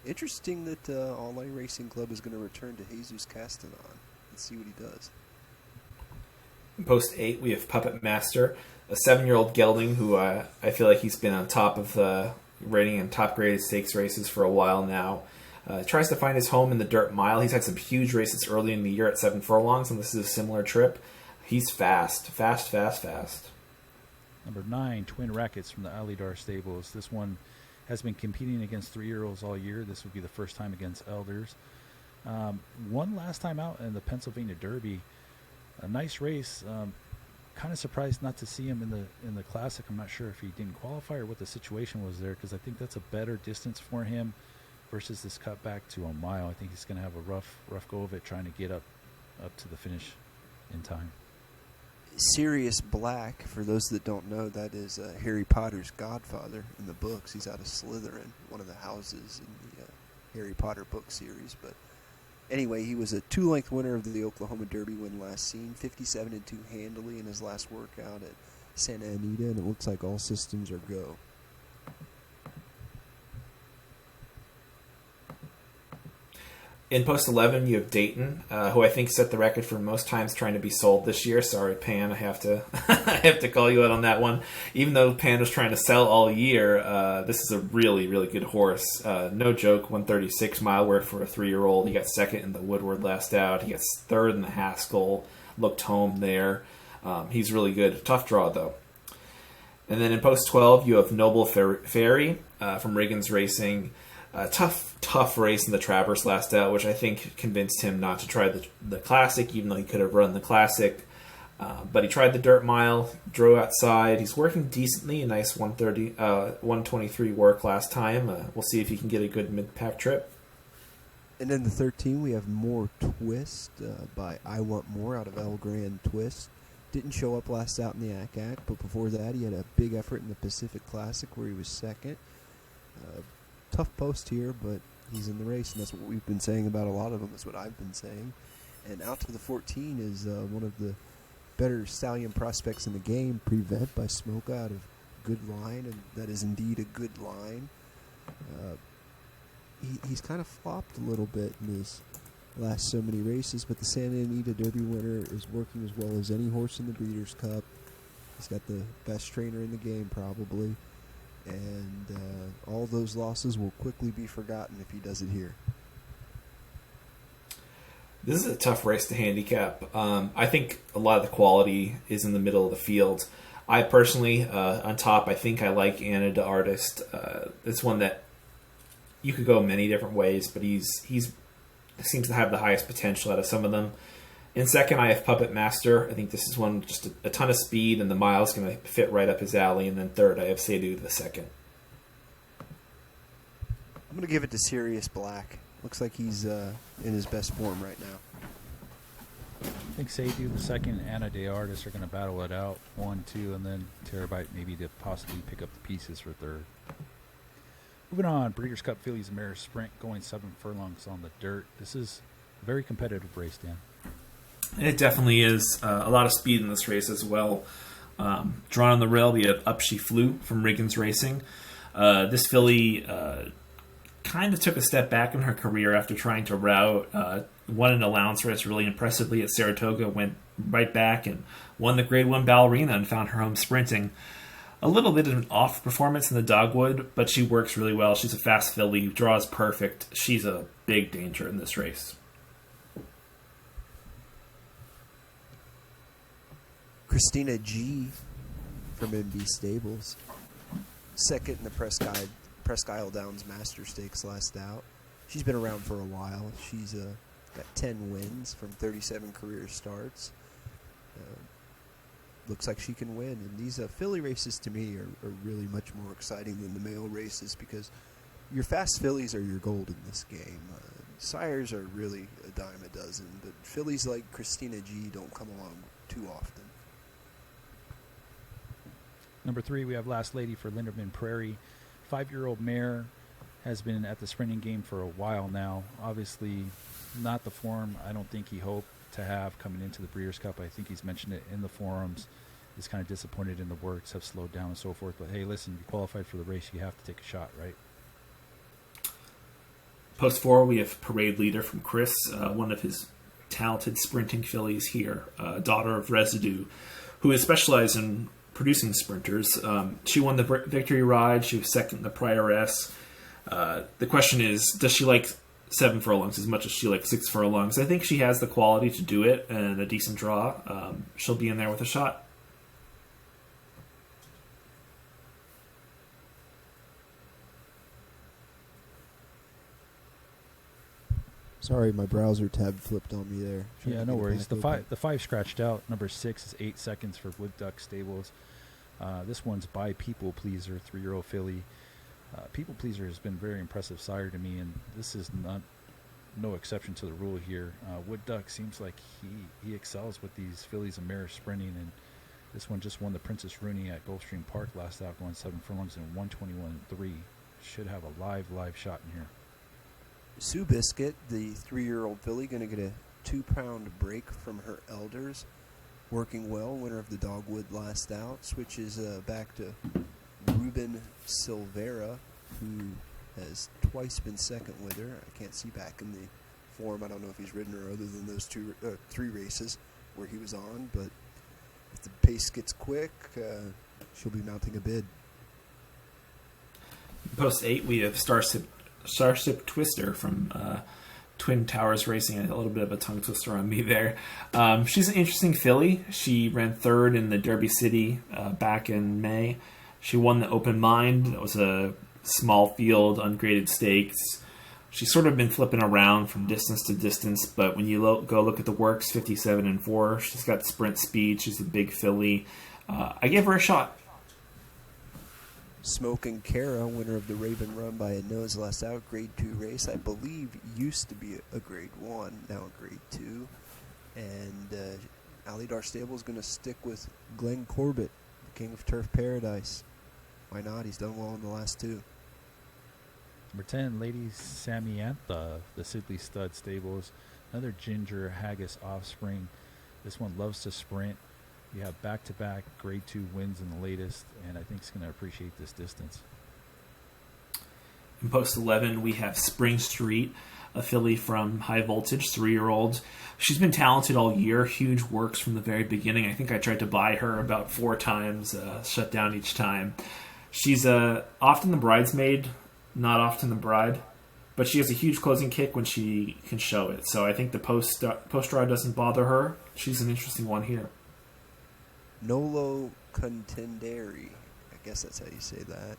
Interesting that Online Racing Club is going to return to Jesus Castanon. Let's see what he does. In post 8, we have Puppet Master, a 7-year-old gelding who I feel like he's been on top of the rating in top graded stakes races for a while now. Tries to find his home in the Dirt Mile. He's had some huge races early in the year at 7 furlongs, and this is a similar trip. He's fast. Number 9, Twin Rackets from the Alidar stables. This one has been competing against 3-year-olds all year. This would be the first time against elders. One last time out in the Pennsylvania Derby. A nice race. Kind of surprised not to see him in the Classic. I'm not sure if he didn't qualify or what the situation was there, because I think that's a better distance for him versus this cut back to 1 mile. I think he's going to have a rough go of it trying to get up to the finish in time. Sirius Black, for those that don't know, that is Harry Potter's godfather in the books. He's out of Slytherin, one of the houses in the Harry Potter book series. But anyway, he was a 2-length winner of the Oklahoma Derby when last seen, 57-2 handily in his last workout at Santa Anita, and it looks like all systems are go. In post 11, you have Dayton, who I think set the record for most times trying to be sold this year. Sorry, Pan, I have to I have to call you out on that one. Even though Pan was trying to sell all year, this is a really, really good horse. No joke, 136 mile work for a 3-year-old. He got second in the Woodward last out. He got third in the Haskell. Looked home there. He's really good. Tough draw, though. And then in post 12, you have Noble Ferry from Riggins Racing. Tough race in the Traverse last out, which I think convinced him not to try the Classic, even though he could have run the Classic. But he tried the dirt mile, drove outside. He's working decently, a nice 123 work last time. We'll see if he can get a good mid-pack trip. And then the 13, we have More Twist by I Want More out of El Grand Twist. Didn't show up last out in the ACAC, but before that he had a big effort in the Pacific Classic where he was second. Tough post here, but he's in the race, and that's what we've been saying about a lot of them. That's what I've been saying. And out to the 14 is one of the better stallion prospects in the game, Prevent by Smoke out of Good Line, and that is indeed a good line. He's kind of flopped a little bit in his last so many races, but the Santa Anita Derby winner is working as well as any horse in the Breeders' Cup. He's got the best trainer in the game, probably. And all those losses will quickly be forgotten if he does it here. This is a tough race to handicap. I think a lot of the quality is in the middle of the field. I personally, on top, I think I like Anna de Artist. It's one that you could go many different ways, but he's seems to have the highest potential out of some of them. In second, I have Puppet Master. I think this is one just a ton of speed, and the mile's going to fit right up his alley. And then third, I have Seydu the second. I'm going to give it to Sirius Black. Looks like he's in his best form right now. I think Seydu the second and Anna de Artist are going to battle it out, 1, 2, and then Terabyte maybe to possibly pick up the pieces for third. Moving on, Breeders' Cup Fillies and Mares Sprint going 7 furlongs on the dirt. This is a very competitive race, Dan. It definitely is. A lot of speed in this race as well. Drawn on the rail, we have Up She Flew from Riggins Racing. This filly kind of took a step back in her career after trying to route. Won an allowance race really impressively at Saratoga, went right back and won the Grade 1 Ballerina and found her home sprinting. A little bit of an off performance in the Dogwood, but she works really well. She's a fast filly, draws perfect. She's a big danger in this race. Christina G. from MB Stables. Second in the Presque Isle Downs Master Stakes last out. She's been around for a while. She's got 10 wins from 37 career starts. Looks like she can win. And these filly races, to me, are really much more exciting than the male races because your fast fillies are your gold in this game. Sires are really a dime a dozen, but fillies like Christina G. don't come along too often. Number 3, we have Last Lady for Linderman Prairie. 5-year-old mare has been at the sprinting game for a while now. Obviously, not the form I don't think he hoped to have coming into the Breeders' Cup. I think he's mentioned it in the forums. He's kind of disappointed in the works, have slowed down and so forth. But hey, listen, you qualified for the race, you have to take a shot, right? Post 4, we have Parade Leader from Chris, one of his talented sprinting fillies here, daughter of Residue, who is specialized in producing sprinters. She won the Victory Ride. She was second in the Prioress. The question is, does she like 7 furlongs as much as she likes 6 furlongs? I think she has the quality to do it and a decent draw. She'll be in there with a shot. Sorry, my browser tab flipped on me there. Yeah, no worries. The five scratched out. Number 6 is 8 seconds for Wood Duck Stables. This one's by People Pleaser, 3-year-old filly. People Pleaser has been very impressive sire to me, and this is no exception to the rule here. Wood Duck seems like he excels with these fillies and mares sprinting, and this one just won the Princess Rooney at Gulfstream Park last out, going 7 furlongs and 121.3. Should have a live shot in here. Sue Biscuit, the 3-year-old filly, going to get a 2-pound break from her elders. Working well, winner of the Dogwood last out. Switches back to Ruben Silvera, who has twice been second with her. I can't see back in the form. I don't know if he's ridden her other than those three races where he was on, but if the pace gets quick, she'll be mounting a bid. Post 8, we have Starship Twister from Twin Towers Racing. A little bit of a tongue twister on me there. She's an interesting filly. She ran third in the Derby City back in May. She won the Open Mind. It was a small field, ungraded stakes. She's sort of been flipping around from distance to distance, but when you go look at the works, 57-4, she's got sprint speed. She's a big filly. I gave her a shot. Smoking Kara, winner of the Raven Run by a nose last out, Grade 2 race. I believe used to be a Grade 1, now a Grade 2. And Alidar Stable is going to stick with Glenn Corbett, the King of Turf Paradise. Why not? He's done well in the last 2. Number 10, Lady Samantha, the Sidley Stud Stables. Another Ginger Haggis offspring. This one loves to sprint. You have back-to-back Grade 2 wins in the latest, and I think he's going to appreciate this distance. In post 11, we have Spring Street, a filly from High Voltage, 3-year-old. She's been talented all year, huge works from the very beginning. I think I tried to buy her about 4 times, shut down each time. She's often the bridesmaid, not often the bride, but she has a huge closing kick when she can show it. So I think the post draw doesn't bother her. She's an interesting one here. Nolo Contenderi, I guess that's how you say that.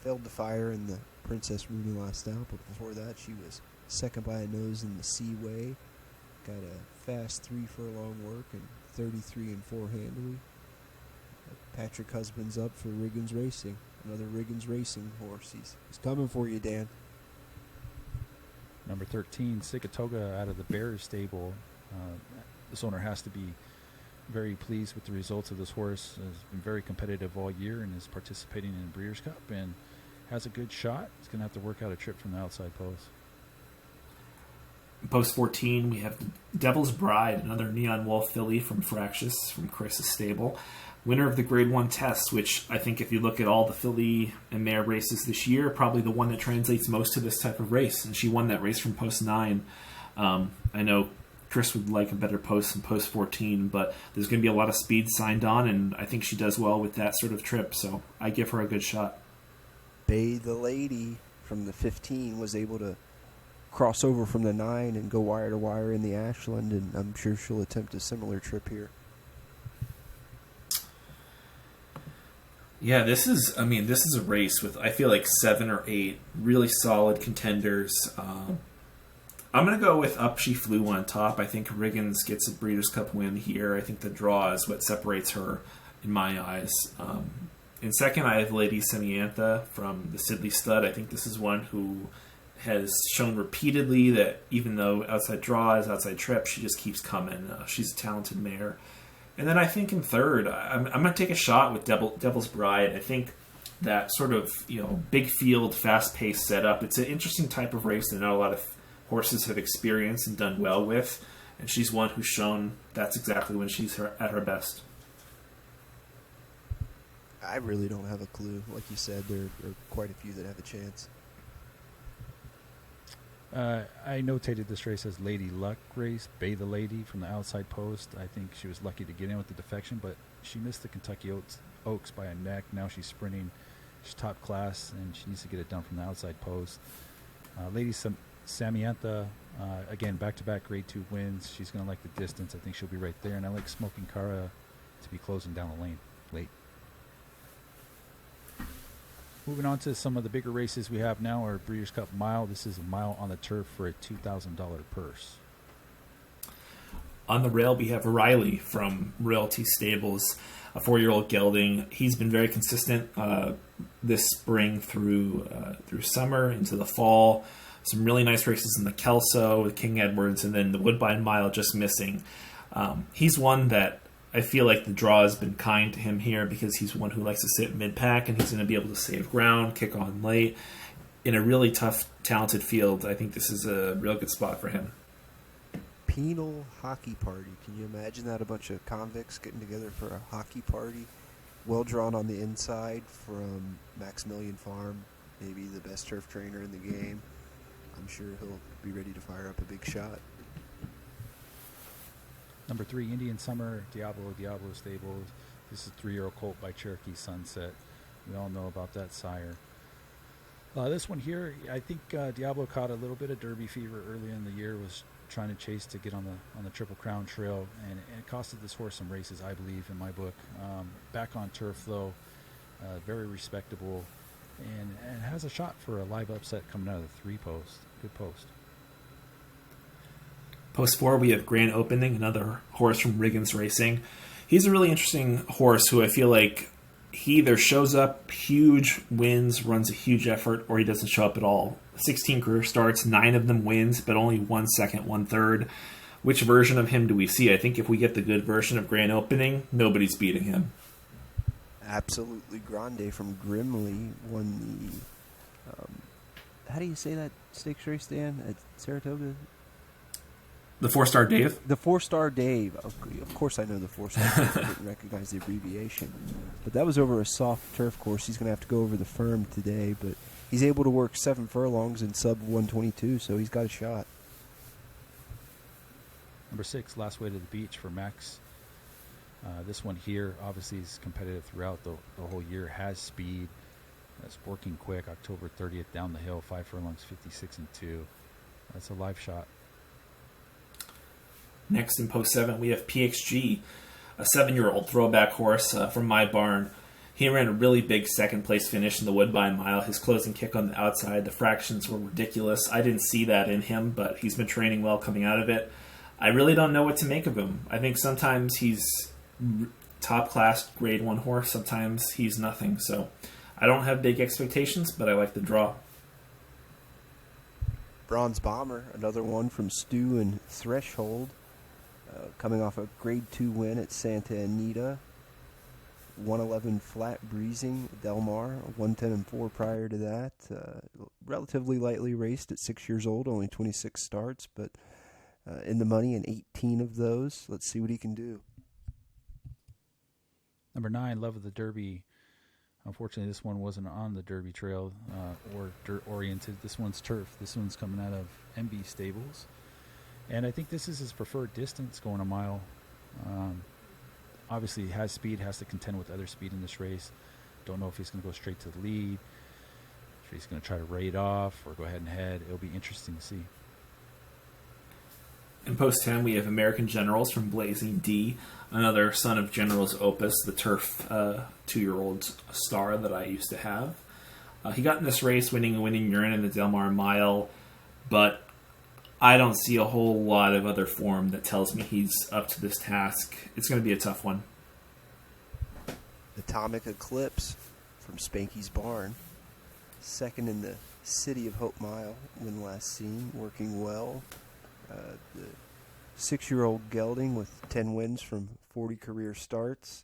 Failed to fire in the Princess Rooney last out, but before that she was second by a nose in the Seaway. Got a fast 3 furlong work and 33-4 handily. Patrick Husband's up for Riggins Racing. Another Riggins Racing horse. He's coming for you, Dan. Number 13, Sikatoga out of the Bears stable. This owner has to be very pleased with the results of this horse. Has been very competitive all year and is participating in the Breeders' Cup and has a good shot. He's going to have to work out a trip from the outside post. Post 14, we have Devil's Bride, another Neon Wolf filly from Fractious, from Chris's stable. Winner of the Grade 1 test, which I think if you look at all the filly and mare races this year, probably the one that translates most to this type of race. And she won that race from post 9. I know Chris would like a better post than post 14, but there's going to be a lot of speed signed on, and I think she does well with that sort of trip, so I give her a good shot. Bay the Lady from the 15 was able to cross over from the 9 and go wire to wire in the Ashland, and I'm sure she'll attempt a similar trip here. Yeah, this is a race with, I feel like, 7 or 8 really solid contenders. I'm going to go with Up She Flew on top. I think Riggins gets a Breeders' Cup win here. I think the draw is what separates her in my eyes. In second, I have Lady Samantha from the Sidley Stud. I think this is one who has shown repeatedly that even though outside draw is outside trip, she just keeps coming. She's a talented mare. And then I think in third, I'm going to take a shot with Devil's Bride. I think that sort of big field, fast-paced setup, it's an interesting type of race that not a lot of horses have experienced and done well with. And she's one who's shown that's exactly when she's at her best. I really don't have a clue. Like you said, there are quite a few that have a chance. I notated this race as Lady Luck race, Bay the Lady from the outside post. I think she was lucky to get in with the defection, but she missed the Kentucky Oaks by a neck. Now she's sprinting. She's top class, and she needs to get it done from the outside post. Lady Samantha, again, back-to-back Grade 2 wins. She's going to like the distance. I think she'll be right there, and I like Smoking Kara to be closing down the lane late. Moving on to some of the bigger races we have now, our Breeders' Cup Mile. This is a mile on the turf for a $2,000 purse. On the rail, we have Riley from Royalty Stables, a 4-year-old gelding. He's been very consistent this spring through summer into the fall. Some really nice races in the Kelso with King Edwards, and then the Woodbine Mile just missing. He's one that I feel like the draw has been kind to him here because he's one who likes to sit mid-pack, and he's going to be able to save ground, kick on late. In a really tough, talented field, I think this is a real good spot for him. Penal hockey party. Can you imagine that? A bunch of convicts getting together for a hockey party. Well drawn on the inside from Maximilian Farm, maybe the best turf trainer in the game. I'm sure he'll be ready to fire up a big shot. Number 3, Indian Summer, Diablo Stables. This is 3-year-old colt by Cherokee Sunset. We all know about that sire. This one here, I think Diablo caught a little bit of Derby fever early in the year. Was trying to chase to get on the Triple Crown Trail, and it costed this horse some races, I believe, in my book. Back on turf though, very respectable, and has a shot for a live upset coming out of the 3 post. Good post. Post 4, we have Grand Opening, another horse from Riggins Racing. He's a really interesting horse who I feel like he either shows up huge, wins, runs a huge effort, or he doesn't show up at all. 16 career starts, 9 of them wins, but only 1 second, 1 third. Which version of him do we see? I think if we get the good version of Grand Opening, nobody's beating him. Absolutely. Grande from Grimley won the... how do you say that stakes race, Dan, at Saratoga? The 4-star Dave? The 4-star Dave. Of course I know the 4-star Dave. I didn't recognize the abbreviation. But that was over a soft turf course. He's going to have to go over the firm today, but he's able to work 7 furlongs in sub 122, so he's got a shot. Number 6, Last Way to the Beach for Max. This one here, obviously, is competitive throughout the whole year. Has speed. That's working quick. October 30th down the hill, 5 furlongs, 56-2. That's a live shot. Next in post 7, we have PXG, a 7-year-old throwback horse from my barn. He ran a really big second place finish in the Woodbine Mile. His closing kick on the outside, the fractions were ridiculous. I didn't see that in him, but he's been training well coming out of it. I really don't know what to make of him. I think sometimes he's top class grade 1 horse, sometimes he's nothing. So I don't have big expectations, but I like the draw. Bronze Bomber, another one from Stu and Threshold. Coming off a grade 2 win at Santa Anita. 111 flat breezing Del Mar, 110-4 prior to that. Relatively lightly raced at 6 years old, only 26 starts, but in the money in 18 of those. Let's see what he can do. Number 9, Love of the Derby. Unfortunately, this one wasn't on the Derby trail or dirt-oriented. This one's turf. This one's coming out of MB Stables. And I think this is his preferred distance, going a mile. Obviously, he has speed, has to contend with other speed in this race. Don't know if he's going to go straight to the lead, if he's going to try to raid off or go ahead and head. It'll be interesting to see. In post 10, we have American Generals from Blazing D, another son of General's Opus, the turf 2-year-old star that I used to have. He got in this race winning urine in the Del Mar Mile, but I don't see a whole lot of other form that tells me he's up to this task. It's going to be a tough one. Atomic Eclipse from Spanky's Barn. Second in the City of Hope Mile when last seen, working well. The 6-year-old gelding with 10 wins from 40 career starts.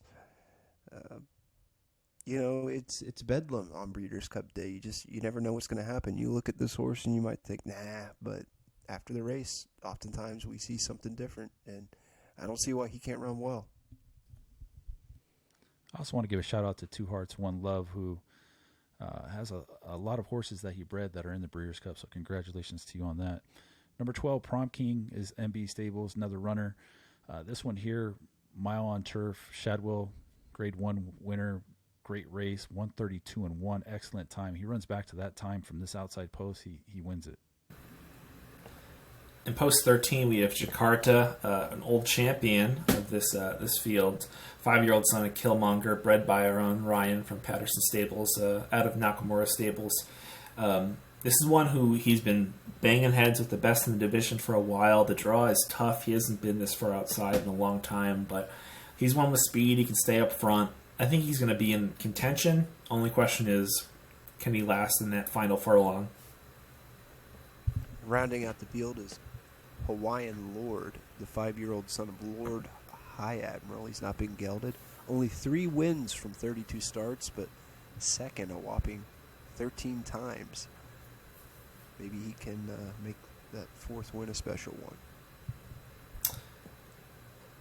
It's bedlam on Breeders' Cup Day. You never know what's going to happen. You look at this horse and you might think, nah, but after the race, oftentimes we see something different, and I don't see why he can't run well. I also want to give a shout out to Two Hearts One Love, who has a lot of horses that he bred that are in the Breeders' Cup, so congratulations to you on that. Number 12, Prom King, is MB Stables, another runner. This one here, mile on turf, Shadwell, grade 1 winner, great race, 132-1, excellent time. He runs back to that time from this outside post. He wins it. In post 13, we have Jakarta, an old champion of this field, 5-year-old son of Killmonger, bred by our own Ryan from Patterson Stables, out of Nakamura Stables. This is one who he's been banging heads with the best in the division for a while. The draw is tough. He hasn't been this far outside in a long time, but he's one with speed. He can stay up front. I think he's going to be in contention. Only question is, can he last in that final furlong? Rounding out the field is Hawaiian Lord, the 5-year-old son of Lord High Admiral. He's not been gelded. Only 3 wins from 32 starts, but second a whopping 13 times. Maybe he can make that 4th win a special one.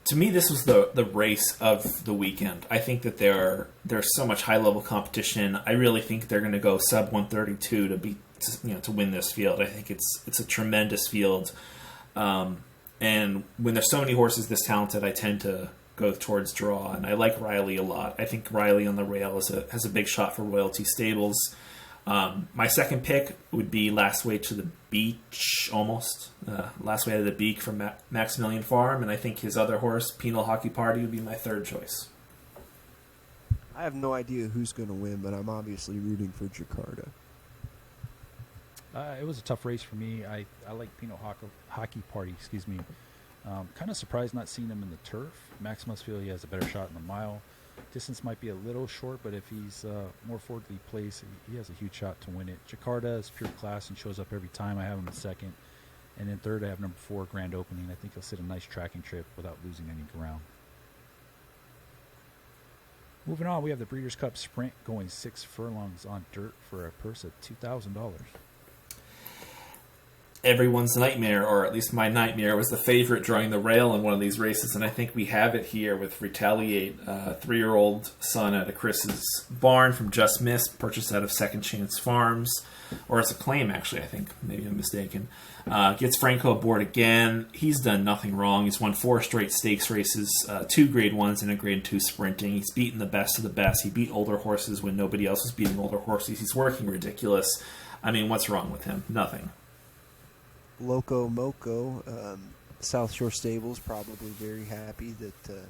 To me, this was the race of the weekend. I think that there's so much high-level competition. I really think they're going to go sub 132 to beat to win this field. I think it's a tremendous field, and when there's so many horses this talented, I tend to go towards draw, and I like Riley a lot. I think Riley on the rail has a big shot for Royalty Stables. My second pick would be Last Way to the Beach, almost. Last Way to the Beak from Maximilian Farm, and I think his other horse, Penal Hockey Party, would be my third choice. I have no idea who's going to win, but I'm obviously rooting for Jakarta. It was a tough race for me. I like Penal Hockey Party, kind of surprised not seeing him in the turf. Max must feel he has a better shot in the mile. Distance might be a little short, but if he's more forwardly placed, he has a huge shot to win it. Jakarta is pure class and shows up every time. I have him in second. And then third, I have number 4, Grand Opening. I think he'll sit a nice tracking trip without losing any ground. Moving on, we have the Breeders' Cup Sprint going 6 furlongs on dirt for a purse of $2,000. Everyone's nightmare, or at least my nightmare, was the favorite drawing the rail in one of these races, and I think we have it here with Retaliate, 3-year-old son out of Chris's barn from Just Miss, purchased out of Second Chance Farms, or as a claim, actually, I think. Maybe I'm mistaken. Gets Franco aboard again. He's done nothing wrong. He's won 4 straight stakes races, 2 Grade 1s and a Grade 2 sprinting. He's beaten the best of the best. He beat older horses when nobody else was beating older horses. He's working ridiculous. I mean, what's wrong with him? Nothing. Loco Moco, South Shore Stables, probably very happy that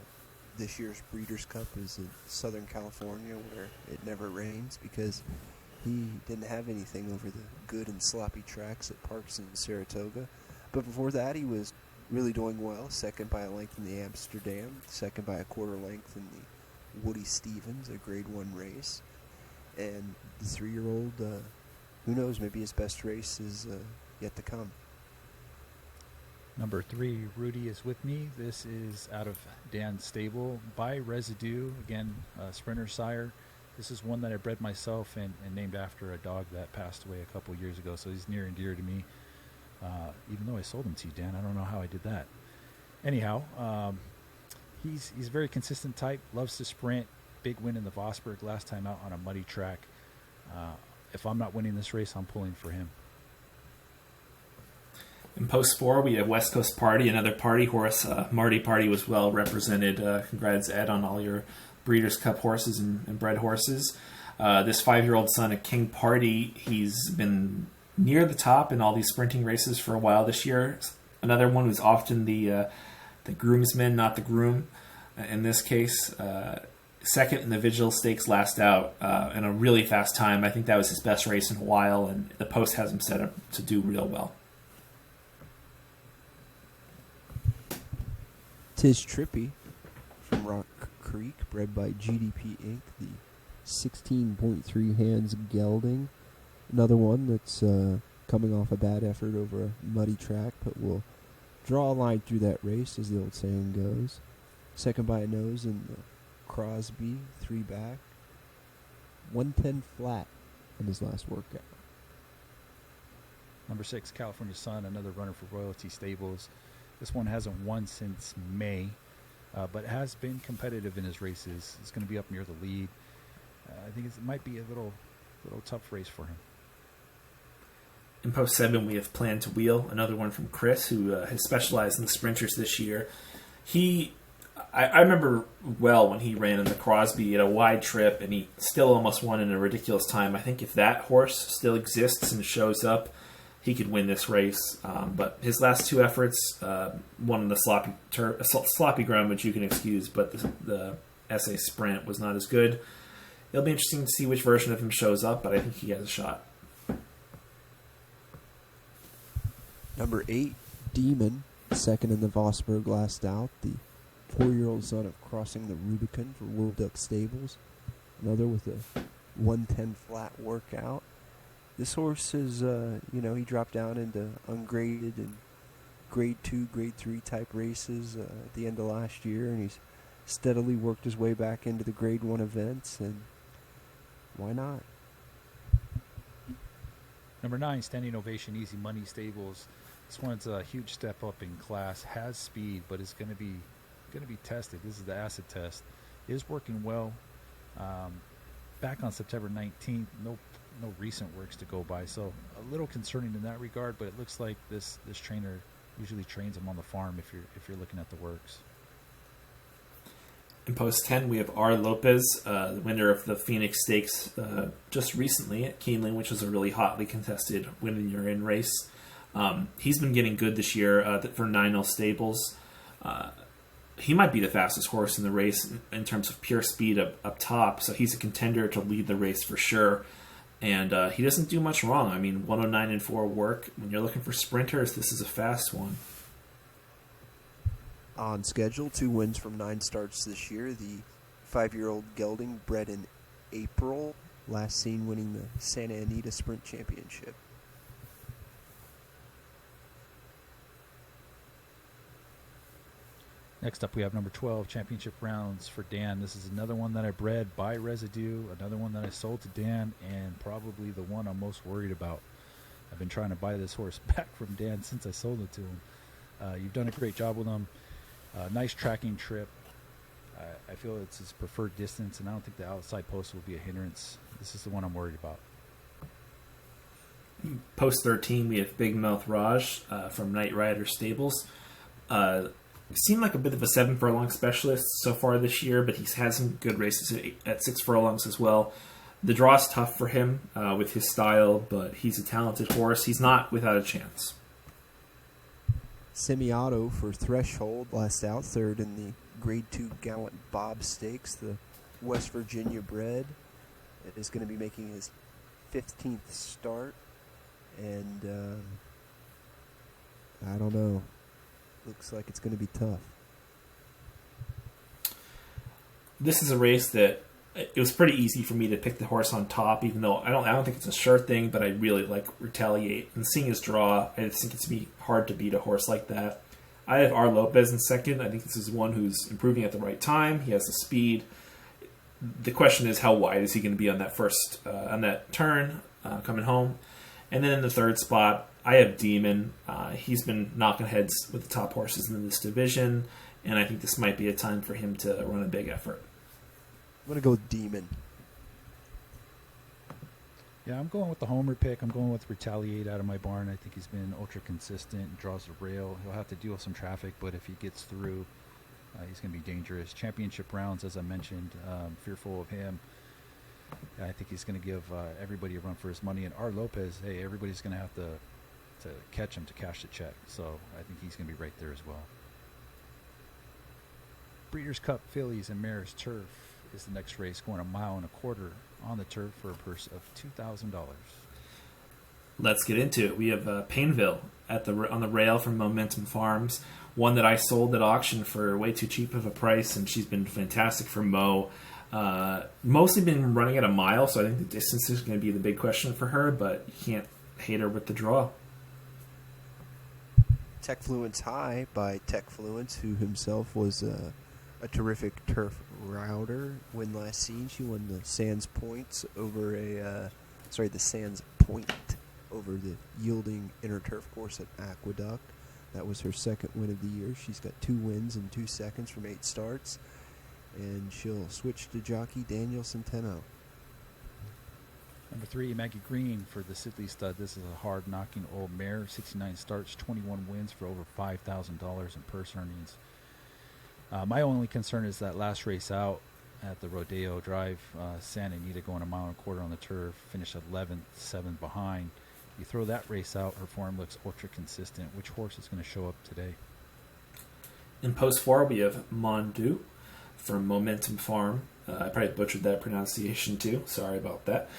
this year's Breeders' Cup is in Southern California where it never rains, because he didn't have anything over the good and sloppy tracks at Parks in Saratoga. But before that, he was really doing well. Second by a length in the Amsterdam, second by a quarter length in the Woody Stevens, a Grade 1 race. And the 3-year-old, who knows, maybe his best race is yet to come. Number 3, Rudy is with me. This is out of Dan's stable by Residue. Again, sprinter sire. This is one that I bred myself and named after a dog that passed away a couple years ago. So he's near and dear to me. Even though I sold him to you, Dan. I don't know how I did that. Anyhow, he's a very consistent type. Loves to sprint. Big win in the Vosburg last time out on a muddy track. If I'm not winning this race, I'm pulling for him. In post 4, we have West Coast Party, another party horse. Marty Party was well represented. Congrats, Ed, on all your Breeders' Cup horses and bred horses. This 5-year-old son of King Party, he's been near the top in all these sprinting races for a while this year. Another one who's often the groomsman, not the groom. In this case, second in the Vigil Stakes last out in a really fast time. I think that was his best race in a while, and the post has him set up to do real well. Tis Trippy from Rock Creek, bred by GDP Inc., the 16.3 hands gelding. Another one that's coming off a bad effort over a muddy track, but will draw a line through that race, as the old saying goes. Second by a nose in the Crosby, 3 back. 110 flat in his last workout. Number 6, California Sun, another runner for Royalty Stables. This one hasn't won since May, but has been competitive in his races. He's going to be up near the lead. I think it might be a little tough race for him. In post 7, we have Plan to Wheel, another one from Chris, who has specialized in the sprinters this year. I remember well when he ran in the Crosby at a wide trip, and he still almost won in a ridiculous time. I think if that horse still exists and shows up, he could win this race. But his last 2 efforts, one in the sloppy ground, which you can excuse, but the SA Sprint was not as good. It'll be interesting to see which version of him shows up, but I think he has a shot. Number 8, Demon, second in the Vosburg last out. The 4-year-old son of Crossing the Rubicon for World Duck Stables. Another with a 110 flat workout. This horse is, he dropped down into ungraded and Grade 2, Grade 3 type races at the end of last year, and he's steadily worked his way back into the Grade 1 events, and why not? Number 9, Standing Ovation, Easy Money Stables. This one's a huge step up in class. Has speed, but it's going to be tested. This is the acid test. Is working well. Back on September 19th, no recent works to go by. So a little concerning in that regard. But it looks like this trainer usually trains him on the farm if you're looking at the works. In post 10, we have R. Lopez, the winner of the Phoenix Stakes just recently at Keeneland, which was a really hotly contested win-in-your-in race. He's been getting good this year for 9L Stables. He might be the fastest horse in the race in terms of pure speed up top, so he's a contender to lead the race for sure. And he doesn't do much wrong. I mean, 109 and 4 work. When you're looking for sprinters, this is a fast one. On schedule, 2 wins from 9 starts this year. The 5-year-old gelding, bred in April, last seen winning the Santa Anita Sprint Championship. Next up, we have number 12, Championship Rounds for Dan. This is another one that I bred by Residue, another one that I sold to Dan, and probably the one I'm most worried about. I've been trying to buy this horse back from Dan since I sold it to him. You've done a great job with him. Nice tracking trip. I feel it's his preferred distance, and I don't think the outside post will be a hindrance. This is the one I'm worried about. Post 13, we have Big Mouth Raj from Night Rider Stables. Seemed like a bit of a 7 furlong specialist so far this year, but he's had some good races at 6 furlongs as well. The draw is tough for him with his style, but he's a talented horse. He's not without a chance. Semi-auto for Threshold, last out, third in the Grade 2 Gallant Bob Stakes, the West Virginia bred. It is going to be making his 15th start, and I don't know. Looks like it's going to be tough. This is a race that it was pretty easy for me to pick the horse on top, even though I don't think it's a sure thing, but I really like Retaliate. And seeing his draw, I think it's going to be hard to beat a horse like that. I have R. Lopez in second. I think this is one who's improving at the right time. He has the speed. The question is, how wide is he going to be on that first on that turn coming home? And then in the third spot, I have Demon. He's been knocking heads with the top horses in this division, and I think this might be a time for him to run a big effort. I'm going to go with Demon. Yeah, I'm going with the homer pick. I'm going with Retaliate out of my barn. I think he's been ultra consistent, draws the rail. He'll have to deal with some traffic, but if he gets through, he's going to be dangerous. Championship Rounds, as I mentioned, fearful of him. I think he's going to give everybody a run for his money. And R. Lopez, hey, everybody's going to have to catch him to cash the check. So I think he's going to be right there as well. Breeders' Cup Fillies and Mares Turf is the next race, going 1.25 miles on the turf for a purse of $2,000. Let's get into it. We have Painville on the rail from Momentum Farms, one that I sold at auction for way too cheap of a price, and she's been fantastic for Mo. Mostly been running at 1 mile, so I think the distance is going to be the big question for her, but you can't hate her with the draw. Techfluence High by Techfluence, who himself was a terrific turf router. When last seen, she won the Sands Points over the Sands Point over the yielding inner turf course at Aqueduct. That was her second win of the year. She's got 2 wins and 2 seconds from 8 starts, and she'll switch to jockey Daniel Centeno. Number 3, Maggie Green for the Sidley Stud. This is a hard-knocking old mare. 69 starts, 21 wins for over $5,000 in purse earnings. My only concern is that last race out at the Rodeo Drive, Santa Anita going 1.25 miles on the turf, finished 11th, 7th behind. You throw that race out, her form looks ultra consistent. Which horse is going to show up today? In post 4, we have Mondu from Momentum Farm. I probably butchered that pronunciation too. Sorry about that.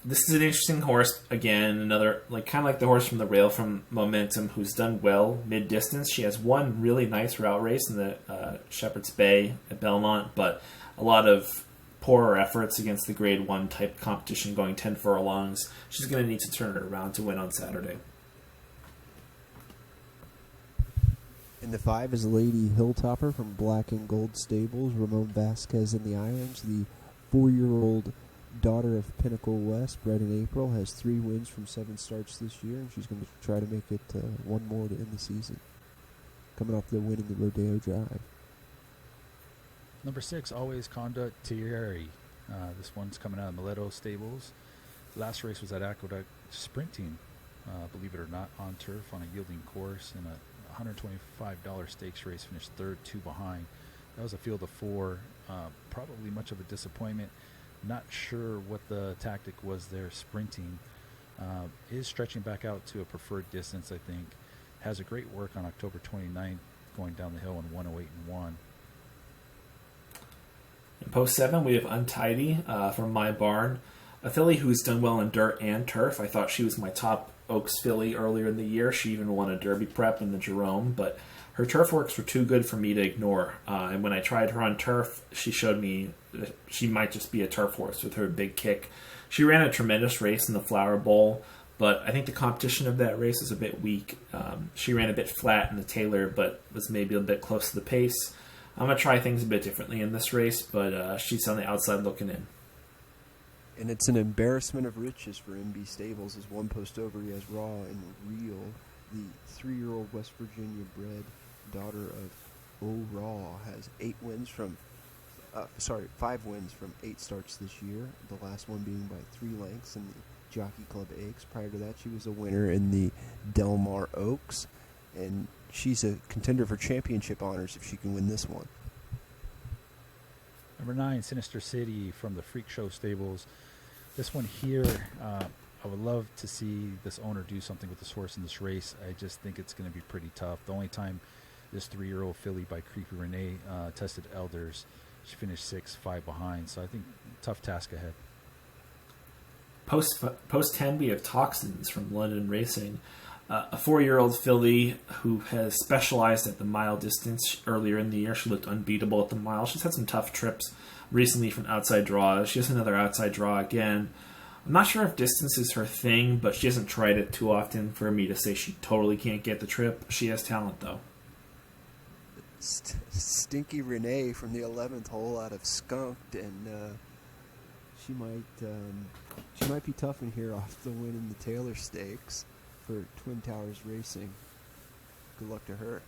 This is an interesting horse. Again, another kind of like the horse from the rail from Momentum, who's done well mid-distance. She has one really nice route race in the Shepherd's Bay at Belmont, but a lot of poorer efforts against the Grade 1 type competition going 10 furlongs. She's going to need to turn it around to win on Saturday. In the 5 is Lady Hilltopper from Black and Gold Stables. Ramon Vasquez in the irons. The 4-year-old daughter of Pinnacle West, bred in April, has 3 wins from 7 starts this year, and she's going to try to make it one more to end the season, coming off the win in the Rodeo Drive. Number 6, Always Conduct Thierry. This one's coming out of Mileto Stables. Last race was at Aqueduct sprinting, believe it or not, on turf on a yielding course in a $125 stakes race. Finished third, two behind. That was a field of four. Probably much of a disappointment. Not sure what the tactic was there sprinting. Is stretching back out to a preferred distance, I think. Has a great work on October 29th going down the hill in 108-1. In post 7, we have Untidy from My Barn, a filly who's done well in dirt and turf. I thought she was my top Oaks filly earlier in the year. She even won a Derby prep in the Jerome, but her turf works were too good for me to ignore. And when I tried her on turf, she showed me that she might just be a turf horse with her big kick. She ran a tremendous race in the Flower Bowl, but I think the competition of that race is a bit weak. She ran a bit flat in the Taylor, but was maybe a bit close to the pace. I'm going to try things a bit differently in this race, but she's on the outside looking in. And it's an embarrassment of riches for MB Stables. As one post over, he has Raw and Real, the 3-year-old West Virginia bred daughter of Raw, has 5 wins from 8 starts this year, the last one being by 3 lengths in the Jockey Club Oaks. Prior to that, she was a winner in the Del Mar Oaks, and she's a contender for championship honors if she can win this one. Number 9, Sinister City from the Freak Show Stables. This one here, I would love to see this owner do something with this horse in this race. I just think it's going to be pretty tough. The only time this 3-year-old filly by Creepy Renee tested elders, she finished 6, 5 behind. So I think tough task ahead. Post 10, we have Toxins from London Racing, a 4-year-old filly who has specialized at the mile distance. Earlier in the year, she looked unbeatable at the mile. She's had some tough trips recently from outside draws. She has another outside draw again. I'm not sure if distance is her thing, but she hasn't tried it too often for me to say she totally can't get the trip. She has talent, though. Stinky Renee from the 11th hole out of Skunked, and she might be tough in here off the win in the Taylor Stakes for Twin Towers Racing. Good luck to her.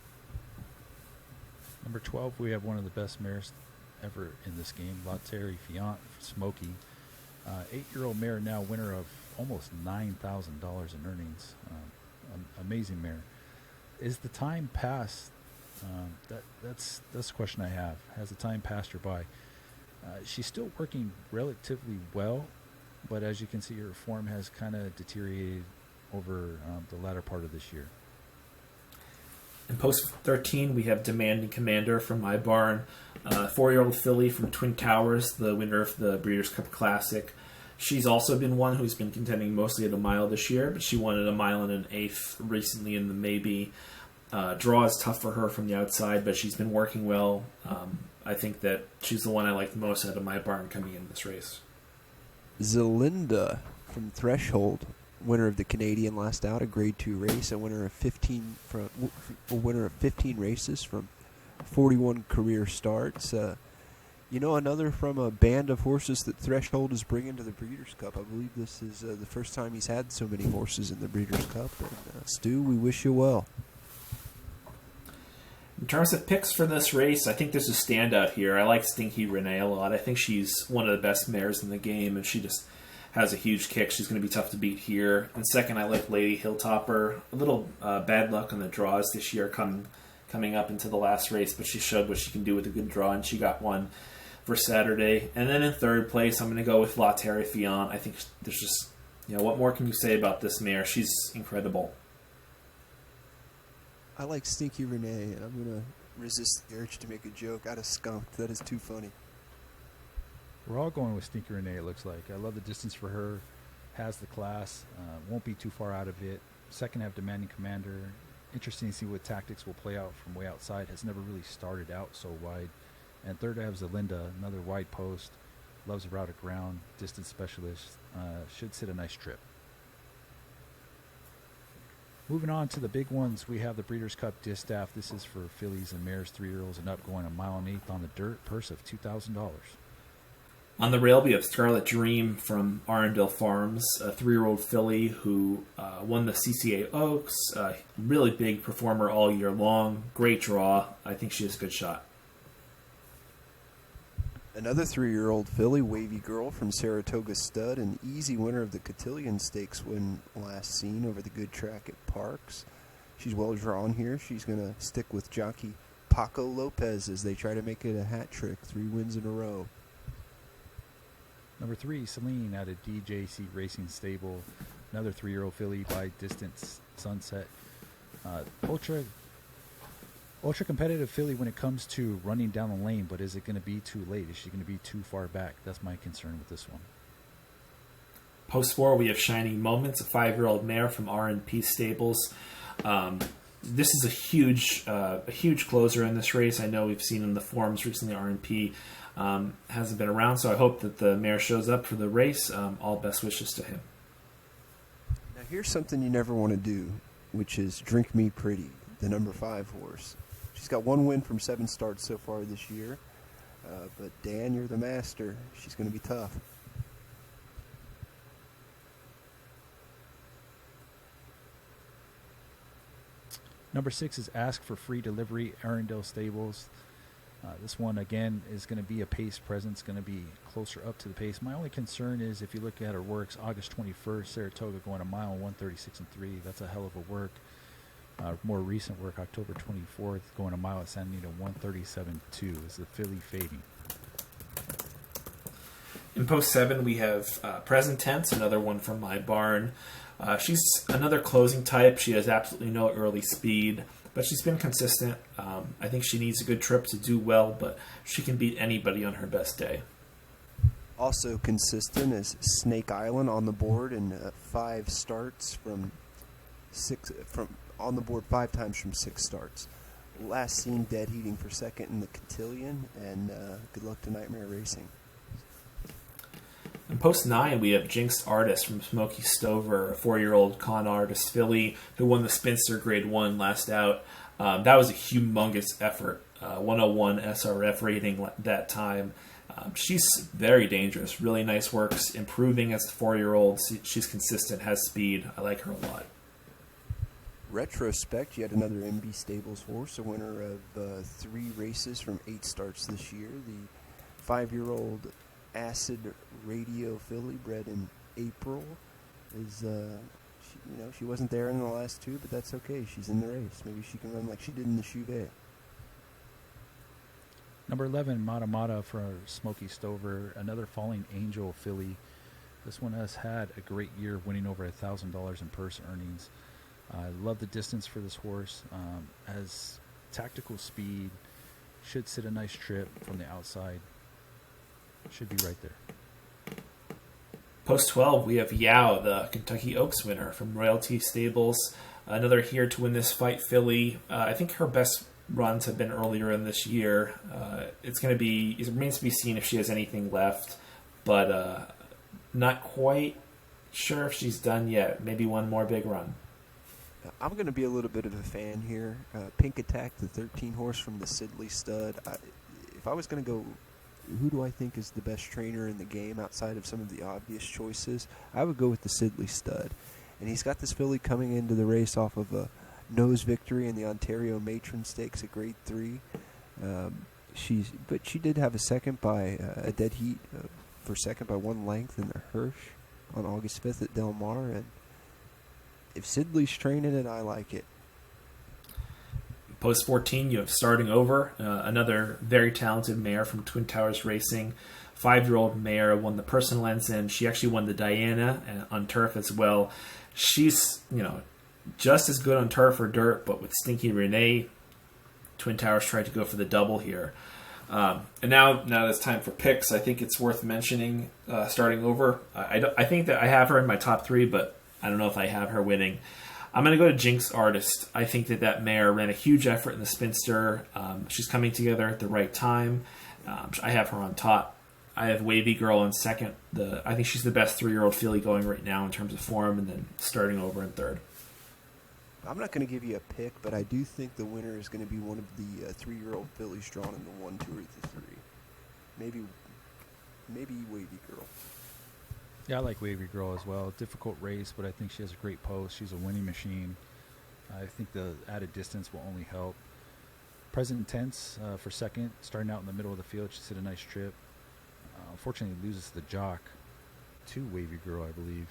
Number 12, we have one of the best mares ever in this game, La Terre Fiant, Smokey. 8-year-old mare, now winner of almost $9,000 in earnings. Amazing mare. Is the time past? That's the question I have. Has the time passed her by? She's still working relatively well, but as you can see, her form has kind of deteriorated over the latter part of this year. In post 13, we have Demanding Commander from My Barn, 4-year-old filly from Twin Towers, the winner of the Breeders' Cup Classic. She's also been one who's been contending mostly at a mile this year, but she won at a mile and an eighth recently in the Maybe. Draw is tough for her from the outside, but she's been working well. I think that she's the one I like the most out of My Barn coming in this race. Zelinda from Threshold, winner of the Canadian Last Out, a Grade 2 race, a winner of 15 races from 41 career starts. Another from a band of horses that Threshold is bringing to the Breeders' Cup. I believe this is the first time he's had so many horses in the Breeders' Cup. And Stu, we wish you well. In terms of picks for this race, I think there's a standout here. I like Stinky Renee a lot. I think she's one of the best mares in the game, and she just has a huge kick. She's going to be tough to beat here. And second, I like Lady Hilltopper. A little bad luck on the draws this year coming up into the last race, but she showed what she can do with a good draw, and she got one for Saturday. And then in third place, I'm going to go with La Terre Fiant. I think there's just, what more can you say about this mare? She's incredible. I like Stinky Renee, and I'm going to resist the urge to make a joke out of Skunked. That is too funny. We're all going with Stinky Renee, it looks like. I love the distance for her. Has the class. Won't be too far out of it. Second, have Demanding Commander. Interesting to see what tactics will play out from way outside. Has never really started out so wide. And third, I have Zelinda, another wide post. Loves a route of ground. Distance specialist. Should sit a nice trip. Moving on to the big ones, we have the Breeders' Cup Distaff. This is for fillies and mares, 3-year-olds and up, going a mile and eighth on the dirt. Purse of $2,000. On the rail, we have Scarlet Dream from Arundel Farms, a 3-year-old filly who won the CCA Oaks. Really big performer all year long. Great draw. I think she has a good shot. Another 3-year-old filly, Wavy Girl from Saratoga Stud, an easy winner of the Cotillion Stakes win last seen over the good track at Parks. She's well drawn here. She's going to stick with jockey Paco Lopez as they try to make it a hat trick, 3 wins in a row. Number 3, Celine out of DJC Racing Stable. Another 3-year-old filly by Distance Sunset. Ultra competitive filly when it comes to running down the lane, but is it going to be too late? Is she going to be too far back? That's my concern with this one. Post 4, we have Shining Moments, a 5-year-old mare from R&P Stables. This is a huge closer in this race. I know we've seen in the forums recently R&P hasn't been around, so I hope that the mare shows up for the race. All best wishes to him. Now here's something you never want to do, which is Drink Me Pretty, the number 5 horse. She's got 1 win from 7 starts so far this year. But Dan, you're the master. She's going to be tough. Number 6 is Ask for Free Delivery, Arundel Stables. This one, again, is going to be a pace presence, going to be closer up to the pace. My only concern is if you look at her works, August 21st, Saratoga going a mile 136 and 3. That's a hell of a work. More recent work, October 24th, going a mile at San Anita 137.2. Is the filly fading? In post 7, we have Present Tense, another one from my barn. She's another closing type. She has absolutely no early speed, but she's been consistent. I think she needs a good trip to do well, but she can beat anybody on her best day. Also consistent is Snake Island on the board in 5 starts on the board 5 times from 6 starts. Last seen dead heating for second in the Cotillion, and good luck to Nightmare Racing. In post 9, we have Jinxed Artist from Smoky Stover, a 4-year-old con artist filly who won the Spinster Grade 1 last out. That was a humongous effort, 101 SRF rating that time. She's very dangerous, really nice works, improving as a 4-year-old. She's consistent, has speed. I like her a lot. Retrospect, yet another MB Stables horse, a winner of 3 races from 8 starts this year. The 5-year-old Acid Radio filly, bred in April, is she wasn't there in the last 2, but that's okay. She's in the race. Maybe she can run like she did in the Chouvet. Number 11, Mata Mata for Smoky Stover, another Falling Angel filly. This one has had a great year, winning over $1,000 in purse earnings. I love the distance for this horse. Has tactical speed. Should sit a nice trip from the outside. Should be right there. Post 12, we have Yao, the Kentucky Oaks winner from Royalty Stables. Another here to win this fight filly. I think her best runs have been earlier in this year. It remains to be seen if she has anything left, but not quite sure if she's done yet. Maybe one more big run. I'm going to be a little bit of a fan here. Pink Attack, the 13 horse from the Sidley Stud. If I was going to go, who do I think is the best trainer in the game outside of some of the obvious choices, I would go with the Sidley Stud. And he's got this filly coming into the race off of a nose victory in the Ontario Matron Stakes at Grade 3. But she did have a second by a dead heat for second by 1 length in the Hirsch on August 5th at Del Mar, and if Sidley's training it, I like it. Post 14, you have Starting Over, another very talented mare from Twin Towers Racing. 5-year-old mare, won the Personal Ensign. She actually won the Diana on turf as well. She's, just as good on turf or dirt, but with Stinky Renee, Twin Towers tried to go for the double here. And now it's time for picks. I think it's worth mentioning Starting Over. I think that I have her in my top 3, but I don't know if I have her winning. I'm going to go to Jinx Artist. I think that mare ran a huge effort in the Spinster. She's coming together at the right time. I have her on top. I have Wavy Girl in second. I think she's the best 3-year-old filly going right now in terms of form, and then Starting Over in third. I'm not going to give you a pick, but I do think the winner is going to be one of the 3-year-old fillies drawn in the 1, 2, or the 3. Maybe Wavy Girl. Yeah, I like Wavy Girl as well. Difficult race, but I think she has a great post. She's a winning machine. I think the added distance will only help. Present Tense for second, starting out in the middle of the field. She hit a nice trip. unfortunately loses the jock to Wavy Girl, I believe.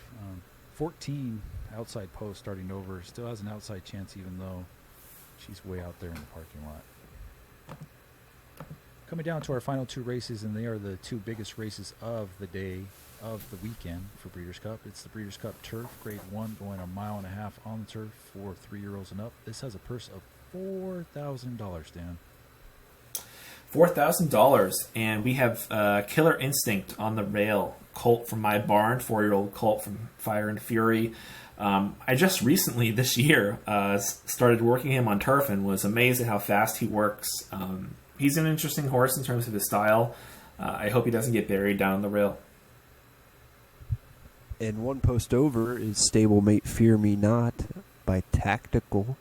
14 outside post starting over. Still has an outside chance even though she's way out there in the parking lot. Coming down to our final two races, and they are the two biggest races of the day, of the weekend for Breeders' Cup. It's the Breeders' Cup Turf, Grade 1, going 1.5 miles on the turf for 3-year-olds and up. This has a purse of $4,000, Dan. $4,000, and we have Killer Instinct on the rail. Colt from my barn, 4-year-old Colt from Fire and Fury. I just recently this year started working him on turf and was amazed at how fast he works. He's an interesting horse in terms of his style. I hope he doesn't get buried down on the rail. And one post over is Stablemate Fear Me Not by Tactical.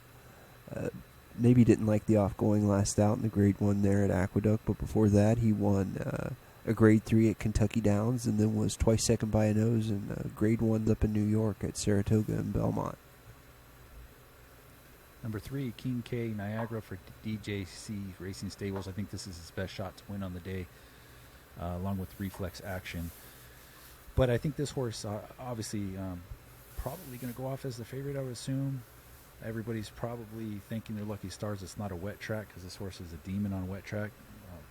Maybe didn't like the offgoing last out in the Grade 1 there at Aqueduct, but before that he won a Grade 3 at Kentucky Downs and then was twice second by a nose in Grade 1 up in New York at Saratoga and Belmont. Number 3, King K Niagara for DJC Racing Stables. I think this is his best shot to win on the day, along with Reflex Action. But I think this horse, obviously, probably going to go off as the favorite, I would assume. Everybody's probably thinking they're lucky stars. It's not a wet track because this horse is a demon on wet track.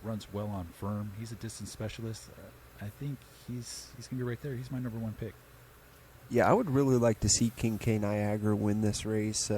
Runs well on firm. He's a distance specialist. I think he's going to be right there. He's my number 1 pick. Yeah, I would really like to see King K Niagara win this race.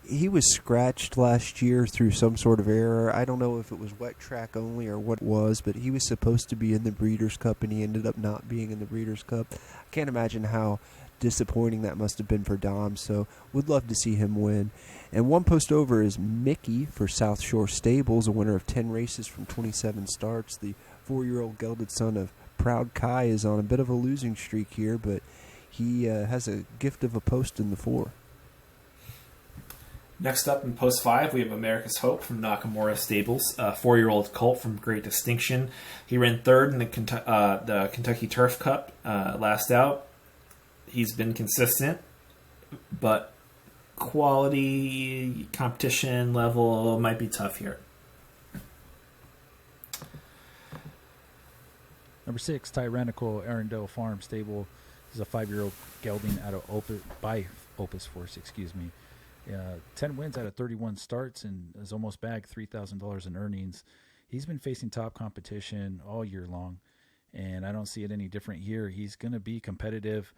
He was scratched last year through some sort of error. I don't know if it was wet track only or what it was, but he was supposed to be in the Breeders' Cup, and he ended up not being in the Breeders' Cup. I can't imagine how disappointing that must have been for Dom, so would love to see him win. And one post over is Mickey for South Shore Stables, a winner of 10 races from 27 starts. The 4-year-old gelded son of Proud Kai is on a bit of a losing streak here, but he has a gift of a post in the 4. Next up in post 5, we have America's Hope from Nakamura Stables, a 4-year-old colt from Great Distinction. He ran 3rd in the Kentucky Turf Cup last out. He's been consistent, but quality competition level might be tough here. Number 6, Tyrannical Arundel Farm Stable. This is a 5-year-old gelding out of Opus Force, 10 wins out of 31 starts and has almost bagged $3,000 in earnings. He's been facing top competition all year long, and I don't see it any different here. He's going to be competitive.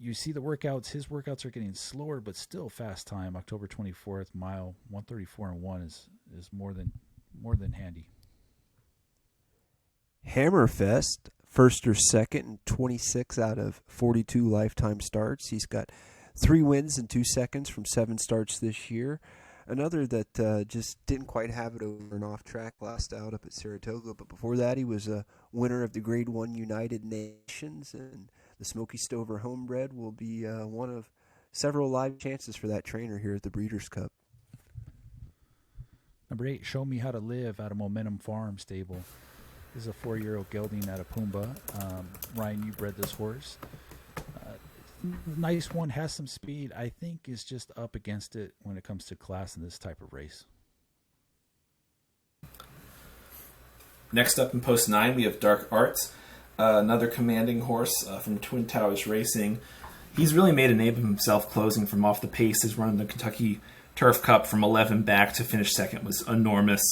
You see the workouts. His workouts are getting slower, but still fast time. October 24th, mile 134.1 is more than handy. Hammerfest, first or second in 26 out of 42 lifetime starts. He's got 3 wins and 2 seconds from 7 starts this year. Another that just didn't quite have it over and off track last out up at Saratoga, but before that he was a winner of the Grade 1 United Nations, and the Smoky Stover Homebred will be one of several live chances for that trainer here at the Breeders' Cup. Number 8, Show Me How to Live out of Momentum Farm Stable. This is a 4-year-old gelding out of Pumbaa. Ryan, you bred this horse. Nice one, has some speed. I think is just up against it when it comes to class in this type of race. Next up in post 9, we have Dark Arts, another commanding horse from Twin Towers Racing. He's really made a name of himself closing from off the pace. His run in the Kentucky Turf Cup from 11 back to finish second was enormous.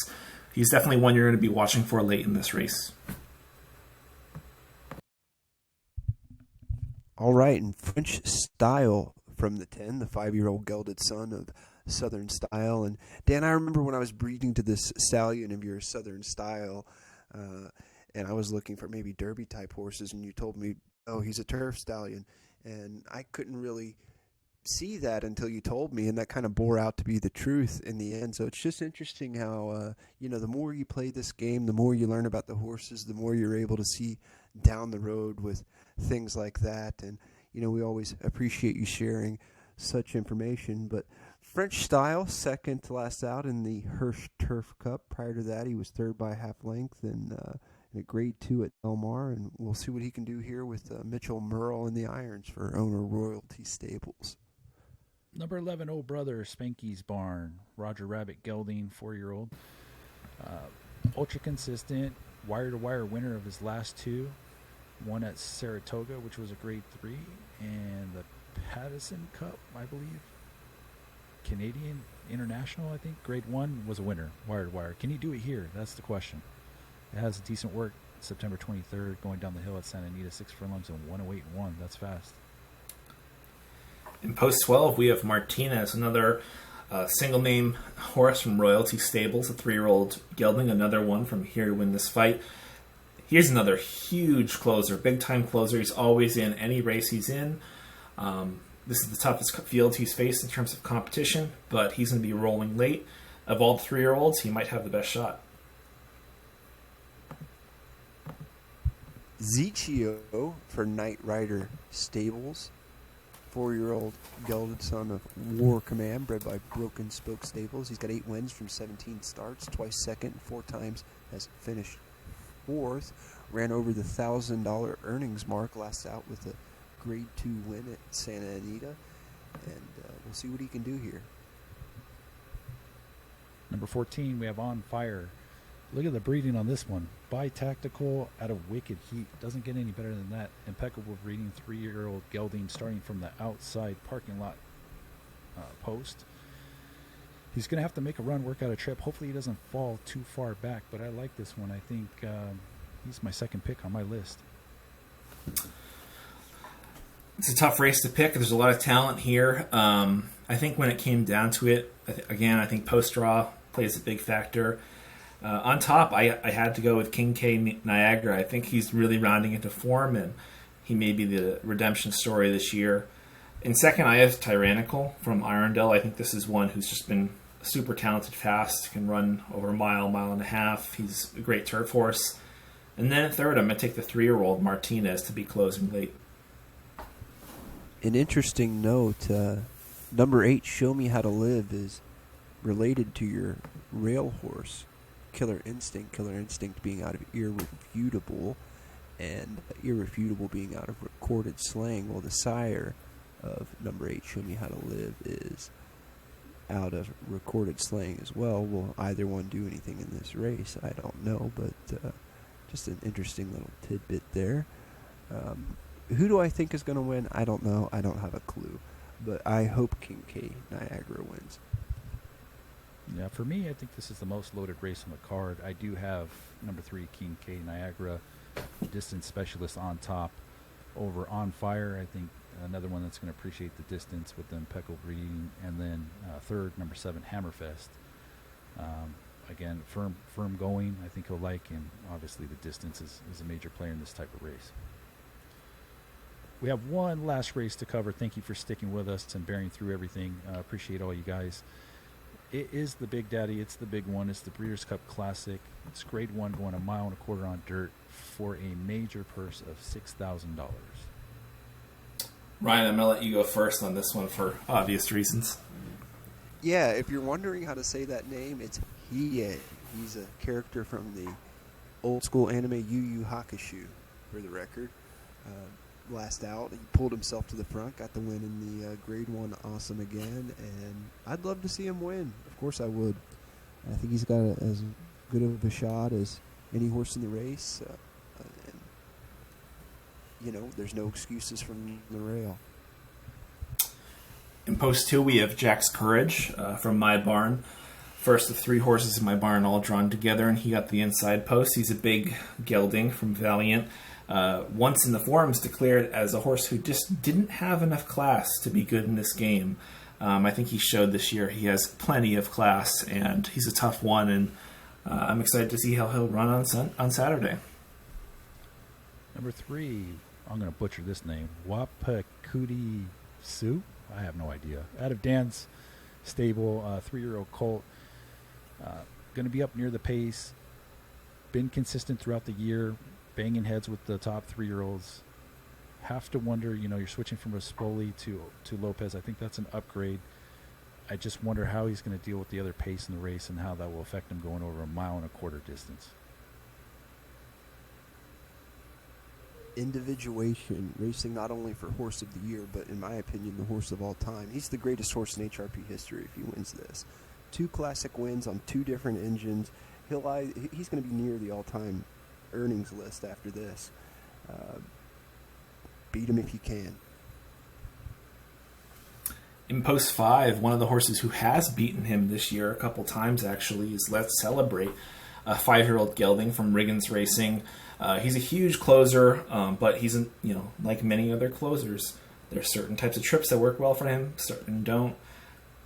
He's definitely one you're going to be watching for late in this race. All right, and French Style from the 10, the 5-year-old gelded son of Southern Style. And Dan, I remember when I was breeding to this stallion of your Southern Style, and I was looking for maybe Derby type horses, and you told me, oh, he's a turf stallion. And I couldn't really see that until you told me, and that kind of bore out to be the truth in the end. So it's just interesting how, the more you play this game, the more you learn about the horses, the more you're able to see down the road with things like that. And, we always appreciate you sharing such information. But French Style, second to last out in the Hirsch Turf Cup. Prior to that, he was 3rd by half length in a Grade 2 at Del Mar. And we'll see what he can do here with Mitchell Merle in the irons for owner Royalty Stables. Number 11, Oh Brother, Spanky's Barn. Roger Rabbit gelding, 4-year-old. Ultra consistent. wire-to-wire winner of his last two. One at Saratoga, which was a grade 3, and the Pattison Cup, I believe. Canadian International, I think. Grade 1 was a winner, wire-to-wire. Can he do it here? That's the question. It has decent work. September 23rd, going down the hill at Santa Anita, 6 furlongs and 108.1. That's fast. In post 12, we have Martinez, another single name horse from Royalty Stables, a 3-year-old gelding, another one from Here to Win This Fight. Here's another huge closer, big time closer. He's always in any race he's in. This is the toughest field he's faced in terms of competition, but he's going to be rolling late. Of all the 3-year-olds, he might have the best shot. Zichio for Knight Rider Stables, 4-year-old gelded son of War Command, bred by Broken Spoke Stables. He's got 8 wins from 17 starts, twice second, 4 times has finished 4th. Ran over the $1,000 earnings mark last out with a grade 2 win at Santa Anita, and we'll see what he can do here. Number 14, we have On Fire. Look at the breeding on this one. Bi-tactical out of Wicked Heat. Doesn't get any better than that. Impeccable breeding, 3-year-old gelding starting from the outside parking lot post. He's going to have to make a run, work out a trip. Hopefully he doesn't fall too far back, but I like this one. I think he's my second pick on my list. It's a tough race to pick. There's a lot of talent here. I think when it came down to it, I think post-draw plays a big factor. On top, I had to go with King K Niagara. I think he's really rounding into form, and he may be the redemption story this year. In second, I have Tyrannical from Irondale. I think this is one who's just been super talented, fast, can run over a mile, mile and a half. He's a great turf horse. And then at third, I'm going to take the 3-year-old Martinez to be closing late. An interesting note, number 8, Show Me How to Live, is related to your rail horse, Killer Instinct being out of Irrefutable, and Irrefutable being out of Recorded Slang. Well, the sire of number 8, Show Me How to Live, is out of Recorded Slang as well. Will either one do anything in this race? I don't know, but just an interesting little tidbit there. Who do I think is going to win? I don't know. I don't have a clue. But I hope King K Niagara wins. Yeah, for me, I think this is the most loaded race on the card. I do have number 3, King K Niagara, distance specialist on top over On Fire. I think another one that's going to appreciate the distance with the impeccable breeding. And then third, number 7, Hammerfest. Again, firm going. I think he'll like, and obviously the distance is a major player in this type of race. We have one last race to cover. Thank you for sticking with us and bearing through everything. Appreciate all you guys. It is the Big Daddy. It's the big one. It's the Breeders' Cup Classic. It's grade 1 going a mile and a quarter on dirt for a major purse of $6,000. Ryan, I'm going to let you go first on this one for obvious reasons. Yeah, if you're wondering how to say that name, it's Hiei. He's a character from the old school anime Yu Yu Hakusho, for the record. Last out, he pulled himself to the front, got the win in the grade 1 Awesome again, and I'd love to see him win. Of course I would. I think he's got as good of a shot as any horse in the race. And, you know, there's no excuses from the rail. In post 2, we have Jack's Courage from my barn. First of 3 horses in my barn all drawn together, and he got the inside post. He's a big gelding from Valiant. Once in the forums declared as a horse who just didn't have enough class to be good in this game. I think he showed this year he has plenty of class, and he's a tough one, and I'm excited to see how he'll run on Saturday. Number 3, I'm going to butcher this name, Wapakuti Su. I have no idea. Out of Dan's stable, 3-year-old colt. Going to be up near the pace. Been consistent throughout the year. Banging heads with the top 3-year-olds. Have to wonder, you're switching from Rispoli to Lopez. I think that's an upgrade. I just wonder how he's going to deal with the other pace in the race and how that will affect him going over a mile and a quarter distance. Individuation, racing not only for horse of the year, but in my opinion, the horse of all time. He's the greatest horse in HRP history if he wins this. 2 classic wins on 2 different engines. He's going to be near the all-time earnings list after this. Beat him if you can. In post 5, one of the horses who has beaten him this year a couple times actually is Let's Celebrate, a 5-year-old gelding from Riggins Racing. He's a huge closer, but he's like many other closers. There's certain types of trips that work well for him, certain don't.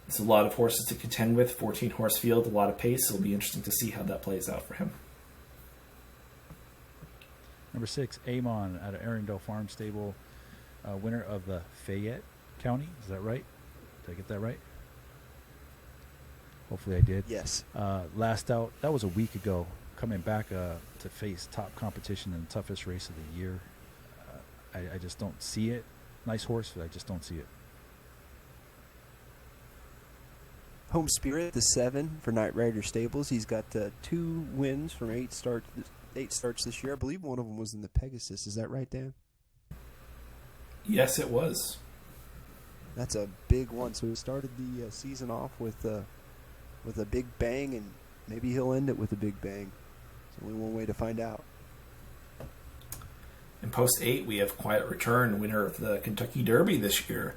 There's a lot of horses to contend with, 14-horse field, a lot of pace. It'll be interesting to see how that plays out for him. Number 6, Amon out of Arundel Farm Stable, winner of the Fayette County. Is that right? Did I get that right? Hopefully I did. Yes. Last out, that was a week ago, coming back to face top competition in the toughest race of the year. I just don't see it. Nice horse, but I just don't see it. Home Spirit, the 7 for Knight Rider Stables. He's got 2 wins from 8 starts this year. I believe one of them was in the Pegasus. Is that right, Dan? Yes, it was. That's a big one. So he started the season off with a big bang, and maybe he'll end it with a big bang. There's only one way to find out. In post 8, we have Quiet Return, winner of the Kentucky Derby this year.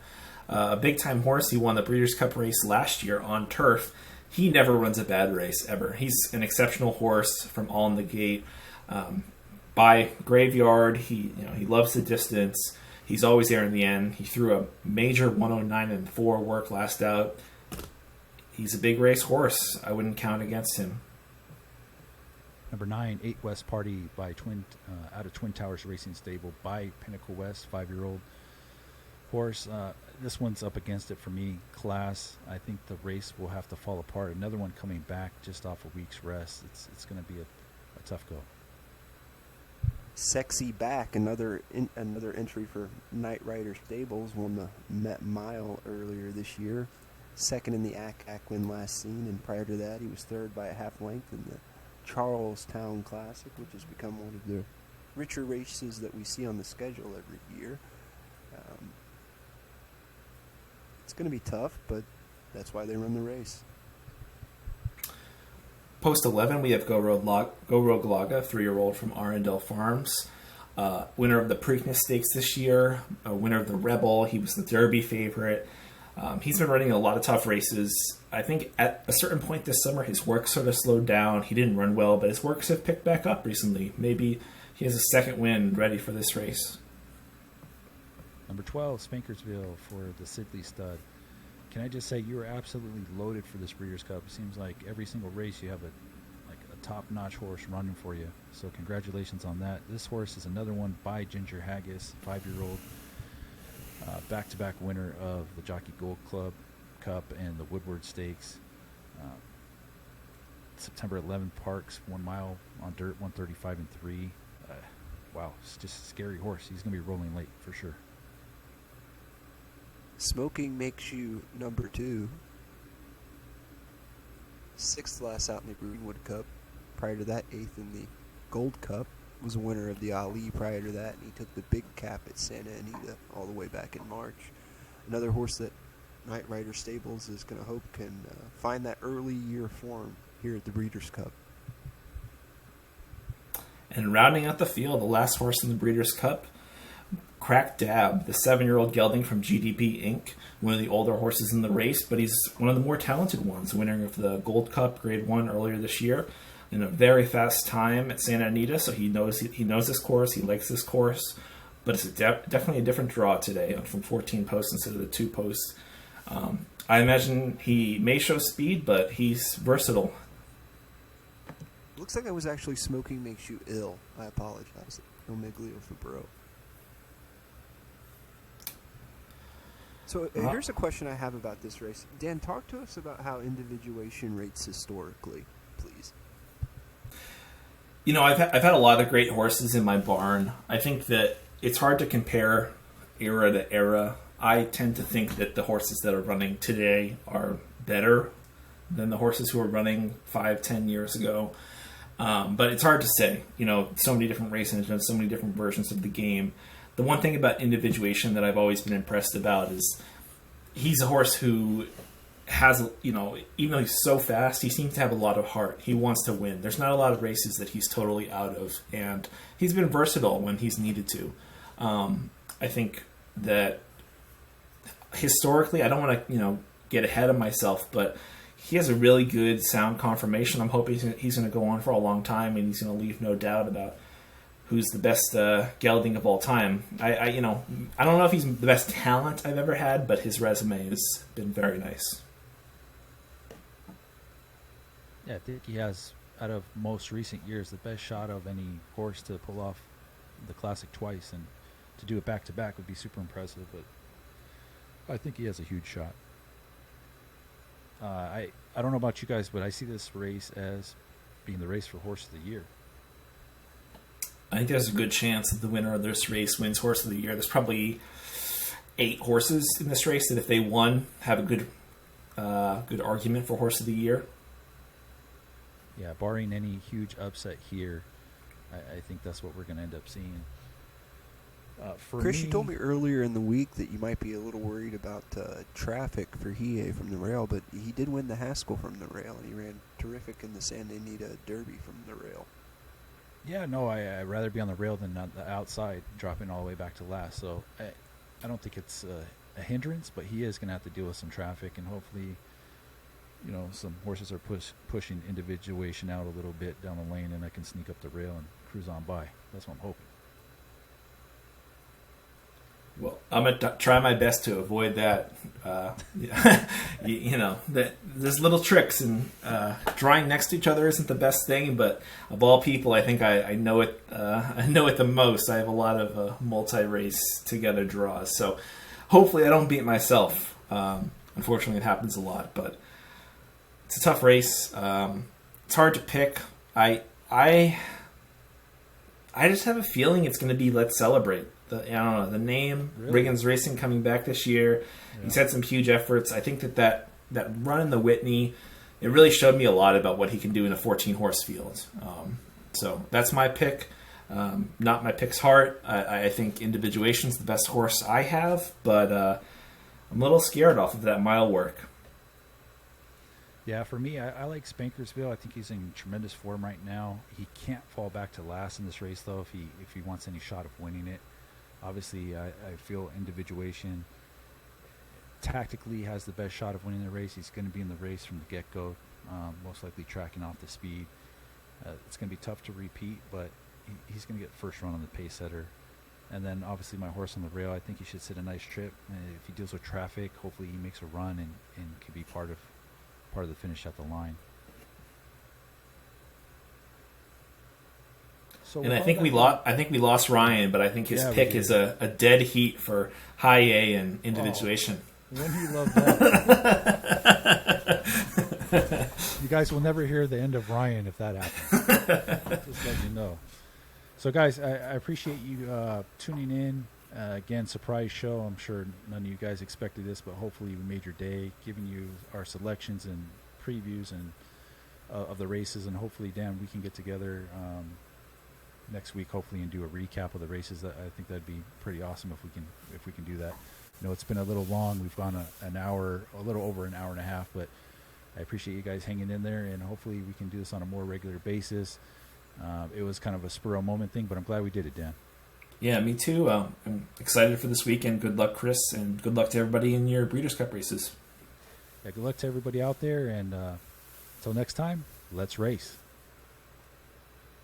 A big-time horse. He won the Breeders' Cup race last year on turf. He never runs a bad race, ever. He's an exceptional horse from all in the gate. By Graveyard, he loves the distance. He's always there in the end. He threw a major 109-4 work last out. He's a big race horse. I wouldn't count against him. Number 9, 8 West Party by out of Twin Towers Racing Stable by Pinnacle West, 5-year-old horse. This one's up against it for me. Class. I think the race will have to fall apart. Another one coming back just off a week's rest. It's going to be a tough go. Sexy Back, another entry for Knight Rider Stables, won the Met Mile earlier this year. Second in the ACAC win last seen, and prior to that he was third by a half length in the Charlestown Classic, which has become one of the richer races that we see on the schedule every year. It's going to be tough, but that's why they run the race. Post 11, we have Go Rogue Laga, 3-year-old from Arundel Farms. Winner of the Preakness Stakes this year, winner of the Rebel. He was the Derby favorite. He's been running a lot of tough races. I think at a certain point this summer, his work sort of slowed down. He didn't run well, but his works have picked back up recently. Maybe he has a second win ready for this race. Number 12, Spankersville for the Sidley stud. Can I just say you are absolutely loaded for this Breeders' Cup. It seems like every single race you have a top-notch horse running for you. So congratulations on that. This horse is another one by Ginger Haggis, 5-year-old, back-to-back winner of the Jockey Gold Club Cup and the Woodward Stakes. September 11th, Parks, 1 mile on dirt, 135-3. Wow, it's just a scary horse. He's going to be rolling late for sure. Smoking Makes You number 2. 6th last out in the Greenwood Cup. Prior to that, 8th in the Gold Cup. Was a winner of the Ali prior to that, and he took the big cap at Santa Anita all the way back in March. Another horse that Knight Rider Stables is going to hope can find that early year form here at the Breeders' Cup. And rounding out the field, the last horse in the Breeders' Cup, Crack Dab, the 7-year-old gelding from GDP Inc., one of the older horses in the race, but he's one of the more talented ones, winner of the Gold Cup Grade 1 earlier this year in a very fast time at Santa Anita, so he knows this course, he likes this course, but it's definitely a different draw today from 14 posts instead of the 2 posts. I imagine he may show speed, but he's versatile. Looks like I was actually Smoking Makes You Ill. I apologize. Omiglio Fabro. So here's a question I have about this race. Dan, talk to us about how individuation rates historically, please. I've had a lot of great horses in my barn. I think that it's hard to compare era to era. I tend to think that the horses that are running today are better than the horses who were running 5-10 years ago. But it's hard to say. So many different race engines, so many different versions of the game. The one thing about individuation that I've always been impressed about is he's a horse who has, even though he's so fast, he seems to have a lot of heart. He wants to win. There's not a lot of races that he's totally out of, and he's been versatile when he's needed to. I think that historically, I don't want to, get ahead of myself, but he has a really good sound conformation. I'm hoping he's going to go on for a long time, and he's going to leave no doubt about who's the best gelding of all time. I don't know if he's the best talent I've ever had, but his resume has been very nice. Yeah, I think he has, out of most recent years, the best shot of any horse to pull off the Classic twice, and to do it back-to-back would be super impressive, but I think he has a huge shot. I don't know about you guys, but I see this race as being the race for Horse of the Year. I think there's a good chance that the winner of this race wins Horse of the Year. There's probably 8 horses in this race that if they won, have a good argument for Horse of the Year. Yeah, barring any huge upset here, I think that's what we're going to end up seeing. Chris, you told me earlier in the week that you might be a little worried about traffic for Hiei from the rail, but he did win the Haskell from the rail, and he ran terrific in the Santa Anita Derby from the rail. Yeah, no, I'd rather be on the rail than on the outside, dropping all the way back to last. So I don't think it's a hindrance, but he is going to have to deal with some traffic, and hopefully, some horses are pushing individuation out a little bit down the lane, and I can sneak up the rail and cruise on by. That's what I'm hoping. Well, I'm going to try my best to avoid that. There's little tricks, and drawing next to each other isn't the best thing, but of all people, I think I know it. I know it the most. I have a lot of multi-race together draws, so hopefully I don't beat myself. Unfortunately, it happens a lot, but it's a tough race. It's hard to pick. I just have a feeling it's going to be Let's Celebrate. I don't know, the name, really? Riggins Racing coming back this year. Yeah. He's had some huge efforts. I think that run in the Whitney, it really showed me a lot about what he can do in a 14-horse field. So that's my pick. Not my pick's heart. I think Individuation's the best horse I have, but I'm a little scared off of that mile work. Yeah, for me, I like Spankersville. I think he's in tremendous form right now. He can't fall back to last in this race, though, if he wants any shot of winning it. Obviously, I feel Individuation tactically has the best shot of winning the race. He's going to be in the race from the get-go, most likely tracking off the speed. It's going to be tough to repeat, but he's going to get first run on the pace setter. And then, obviously, my horse on the rail, I think he should sit a nice trip. And if he deals with traffic, hopefully he makes a run and can be part of the finish at the line. So and I think we lost Ryan, but I think his pick is a dead heat for High A and Individuation. Wouldn't he love that? You guys will never hear the end of Ryan if that happens. Just let you know. So, guys, I appreciate you tuning in. Again, surprise show. I'm sure none of you guys expected this, but hopefully we made your day, giving you our selections and previews and of the races, and hopefully, Dan, we can get together next week, hopefully, and do a recap of the races. I think that'd be pretty awesome if we can do that. It's been a little long. We've gone an hour, a little over an hour and a half, but I appreciate you guys hanging in there, and hopefully we can do this on a more regular basis. It was kind of a spur of the moment thing, but I'm glad we did it, Dan. Yeah, me too. I'm excited for this weekend. Good luck, Chris, and good luck to everybody in your Breeders' Cup races. Yeah, good luck to everybody out there, and until next time, let's race.